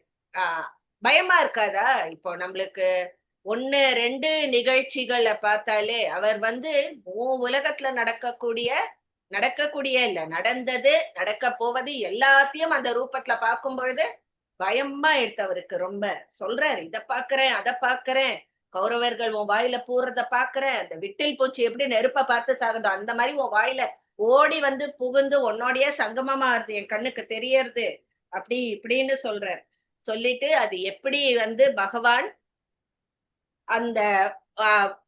பயமா இருக்காதா? இப்போ நம்மளுக்கு 1 2 நிகழ்ச்சிகளை பார்த்தாலே அவர் உலகத்துல நடக்கக்கூடிய இல்ல, நடந்தது நடக்க போவது எல்லாத்தையும் அந்த ரூபத்துல பார்க்கும்பொழுது பயமா எடுத்து அவருக்கு ரொம்ப சொல்றாரு, இத பாக்குறேன் அத பாக்குறேன், கௌரவர்கள் உன் வாயில பூர்றத பாக்குறேன், அந்த விட்டில் பூச்சி எப்படி நெருப்ப பார்த்து சாகுதோ அந்த மாதிரி உன் வாயில ஓடி புகுந்து உன்னோடைய சங்கமமா இருக்கு, என் கண்ணுக்கு தெரியறது அப்படி இப்படின்னு சொல்றாரு. சொல்லிட்டு அது எப்படி பகவான் அந்த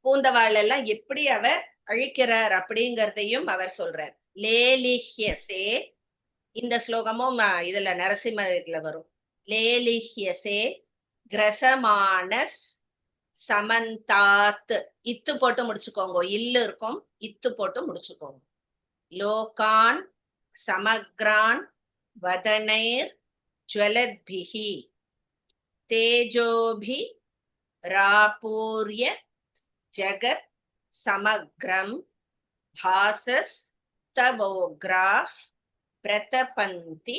பூந்தவாள் எல்லாம் எப்படி அவர் அழிக்கிறார் அப்படிங்கறதையும் அவர் சொல்றார். லேலிஹ்யசே, இந்த ஸ்லோகமும் இதுல நரசிம்ம இதுல வரும். லேலிஹ்யசே கிரசமானஸ் சமந்தாத், இத்து போட்டு முடிச்சுக்கோங்க, இல்லு இருக்கும், இத்து போட்டு முடிச்சுக்கோங்க. லோகான் சமக்ரான் வதனைர் ஜ்வலத்பிஹி தேஜோபி ராபூர்ய ஜகத் சமக்ரம் பாசஸ் தவோக்ராஃப் பிரதபந்தி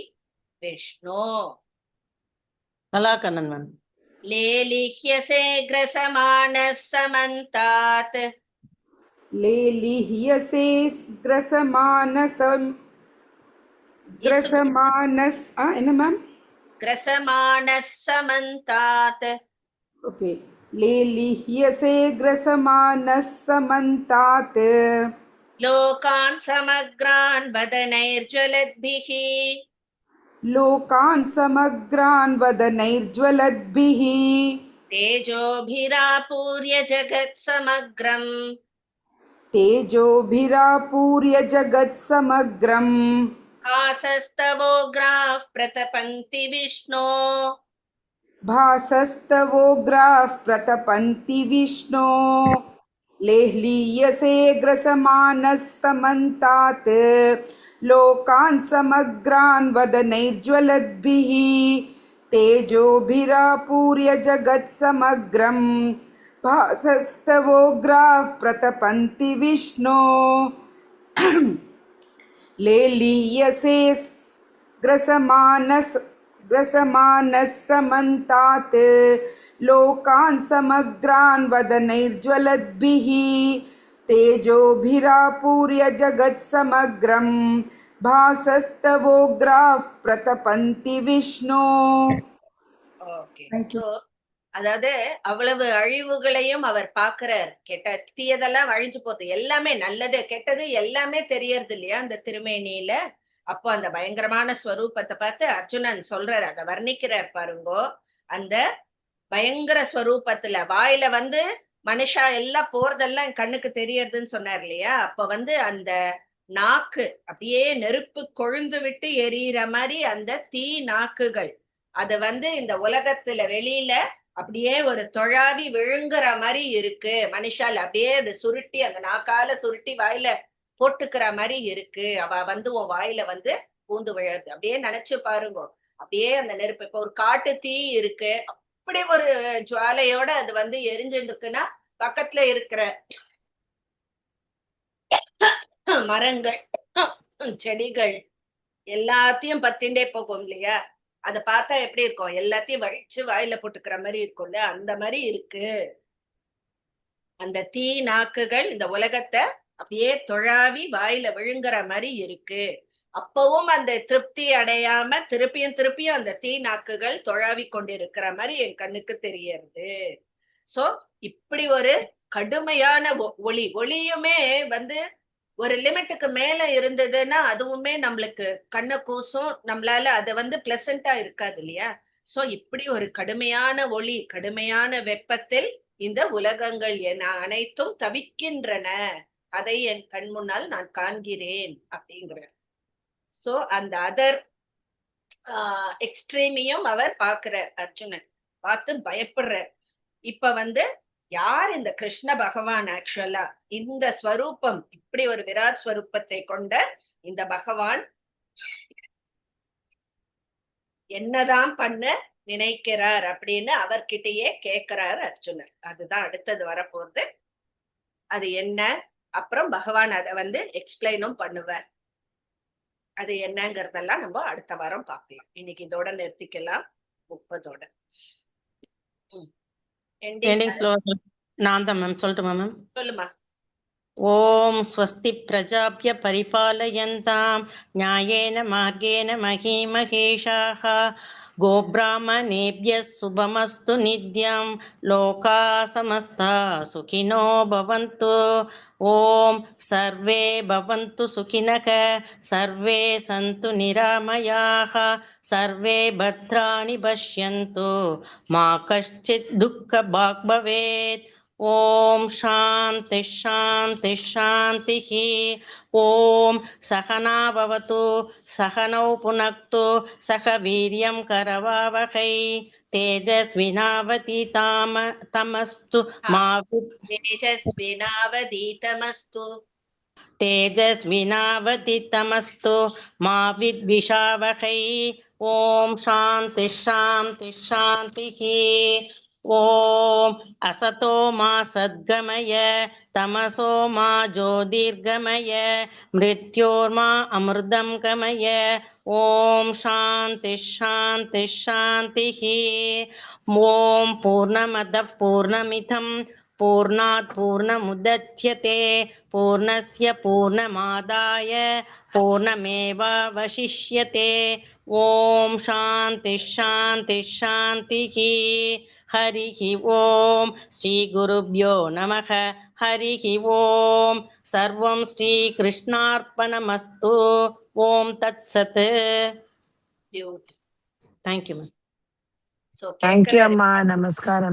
விஷ்ணு. कला कन्नन मैम लेलिह्यसे ग्रसमानः समन्तात् लेलिह्यसे ग्रसमानस என்ன மேம்? ग्रसमानः समन्तात्. ஓகே. लेलिह्यसे ग्रसमानः समन्तात् लोकान् समग्रान् वदनैर्ज्वलद्भिः लोकान् समग्रान् वदनैर्ज्वलद्भिः तेजोभिरापूर्य जगत्समग्रम् तेजोभिरापूर्य जगत्समग्रम् भासस्तवोग्राः प्रतपन्ति विष्णो भासस्तवोग्राः प्रतपन्ति विष्णो लेह्लीयसे ग्रसमानः समन्तात् लोकान् समग्रान् वदनैर्ज्वलद्भिः तेजोभिरापूर्य जगत्समग्रम् भासस्तवोग्राः प्रतपन्ति विष्णो लेलीयसे ग्रसमानः समन्तात् लोकान् समग्रान् वदनैर्ज्वलद्भिः तेजोभिरापूर्य जगत्समग्रम् भासस्तवोग्राः प्रतपन्ति विष्णो. Okay. So அதாவது அவ்வளவு அழிவுகளையும் அவர் பாக்குறார். கெட்ட தீயதெல்லாம் அழிஞ்சு போகுது, எல்லாமே நல்லது கெட்டது எல்லாமே தெரியறது இல்லையா அந்த திருமேனியில. அப்போ அந்த பயங்கரமான ஸ்வரூபத்தை பார்த்து அர்ஜுனன் சொல்றார், அதை வர்ணிக்கிறார் பாருங்கோ. அந்த பயங்கர ஸ்வரூபத்துல வாயில மனுஷா எல்லாம் போறதெல்லாம் என் கண்ணுக்கு தெரியறதுன்னு சொன்னார் இல்லையா. அப்ப அந்த நாக்கு அப்படியே நெருப்பு கொழுந்து விட்டு எரியிற மாதிரி அந்த தீ நாக்குகள் அது இந்த உலகத்துல வெளியில அப்படியே ஒரு தொழாவி விழுங்குற மாதிரி இருக்கு. மனுஷால் அப்படியே அது சுருட்டி அந்த நாக்கால சுருட்டி வாயில போட்டுக்கிற மாதிரி இருக்கு. அவ உன் வாயில பூந்து விழருது. அப்படியே நினைச்சு பாருங்க, அப்படியே அந்த நெருப்பு இப்ப ஒரு காட்டு தீ இருக்கு, அப்படி ஒரு ஜுவாலையோட அது எரிஞ்சுட்டு இருக்குன்னா பக்கத்துல இருக்கிற மரங்கள் செடிகள் எல்லாத்தையும் பத்திண்டே போகும் இல்லையா. அதை பார்த்தா எப்படி இருக்கும், எல்லாத்தையும் வழிச்சு வாயில போட்டுக்கிற மாதிரி இருக்கும்ல, அந்த மாதிரி இருக்கு அந்த தீ நாக்குகள். இந்த உலகத்தை அப்படியே தொழாவி வாயில விழுங்குற மாதிரி இருக்கு. அப்பவும் அந்த திருப்தி அடையாம திருப்பியும் அந்த தீ நாக்குகள் தொழாவி கொண்டிருக்கிற மாதிரி என் கண்ணுக்கு தெரியறது. சோ இப்படி ஒரு கடுமையான ஒளியுமே ஒரு லிமிட்டுக்கு மேல இருந்ததுன்னா அதுவுமே நம்மளுக்கு கண்ணை கூசும், நம்மளால அது பிளசண்டா இருக்காது இல்லையா. சோ இப்படி ஒரு கடுமையான ஒளி, கடுமையான வெப்பத்தில் இந்த உலகங்கள் என அனைத்தும் தவிக்கின்றன, அதை என் கண் முன்னால் நான் காண்கிறேன் அப்படிங்கிற. சோ அந்த அதர் எக்ஸ்ட்ரீமையும் அவர் பாக்குறார், அர்ஜுனன் பார்த்து பயப்படுறார். இப்ப யார் இந்த கிருஷ்ண பகவான்? ஆக்சுவலா இந்த ஸ்வரூபம், இப்படி ஒரு விராட் ஸ்வரூபத்தை கொண்ட இந்த பகவான் என்னதான் பண்ண நினைக்கிறார் அப்படின்னு அவர்கிட்டயே கேக்குறார் அர்ஜுனர். அதுதான் அடுத்தது வரப்போறது. அது என்ன, அப்புறம் பகவான் அதை எக்ஸ்பிளைனும் பண்ணுவார். அது என்னங்கிறதெல்லாம் நம்ம அடுத்த வாரம் பார்க்கலாம். இன்னைக்கு இதோட நிறுத்திக்கலாம் 30ஓட. நான் தான் மேம் சொல்லட்டுமா மேம்? சொல்லுமா. ஓம் ஸ்வஸ்தி பிரஜாப்ய பரிபாலயந்தாம் ஞாயேன மார்கேன மஹீமஹேஷாः கோப்ராமணேப்யः சுபமஸ்து நித்யம் லோகா சமஸ்தா சுகினோ பவந்து. ஓம் சர்வே பவந்து சுகினக சர்வே சந்து நிராமயாः சர்வே பத்ராணி பஷ்யந்து மா கஷ்சித் துக்க பாக் பவேத். ஓம் சாந்தி சாந்தி சாந்தி. ஓம் சகனா பவது சகனௌ புனக்து சக வீரியம் கரவாவகை தேஜஸ்வினாவதீதமஸ்து மா தேஜஸ்வினாவதீதமஸ்து மா வித்விஷாவகை. ஓம் சாந்தி சாந்தி சாந்தி. ஓம் அசதோ மா சத்கமய தமசோ மா ஜோதிர்கமய மிருத்யோர்மா அமிர்தம் கமய. ஓம் சாந்தி சாந்தி சாந்தி. ஓம் பூர்ணமத பூர்ணமிதம் பூர்ணாத் பூர்ணமுதச்யதே பூர்ணஸ்ய பூர்ணமாதாய பூர்ணமேவாவசிஷ்யதே. ஓம் சாந்தி சாந்தி சாந்தி. ஹரிஹி ஓம் ஸ்ரீ குருப்யோ நமஹ. ஹரிஹி ஓம் சர்வம் ஸ்ரீ கிருஷ்ணார்ப்பணமஸ்து. ஓம் தத் சத். Thank you ma'am. தேங்க்யூ அம்மா. நமஸ்காரம்.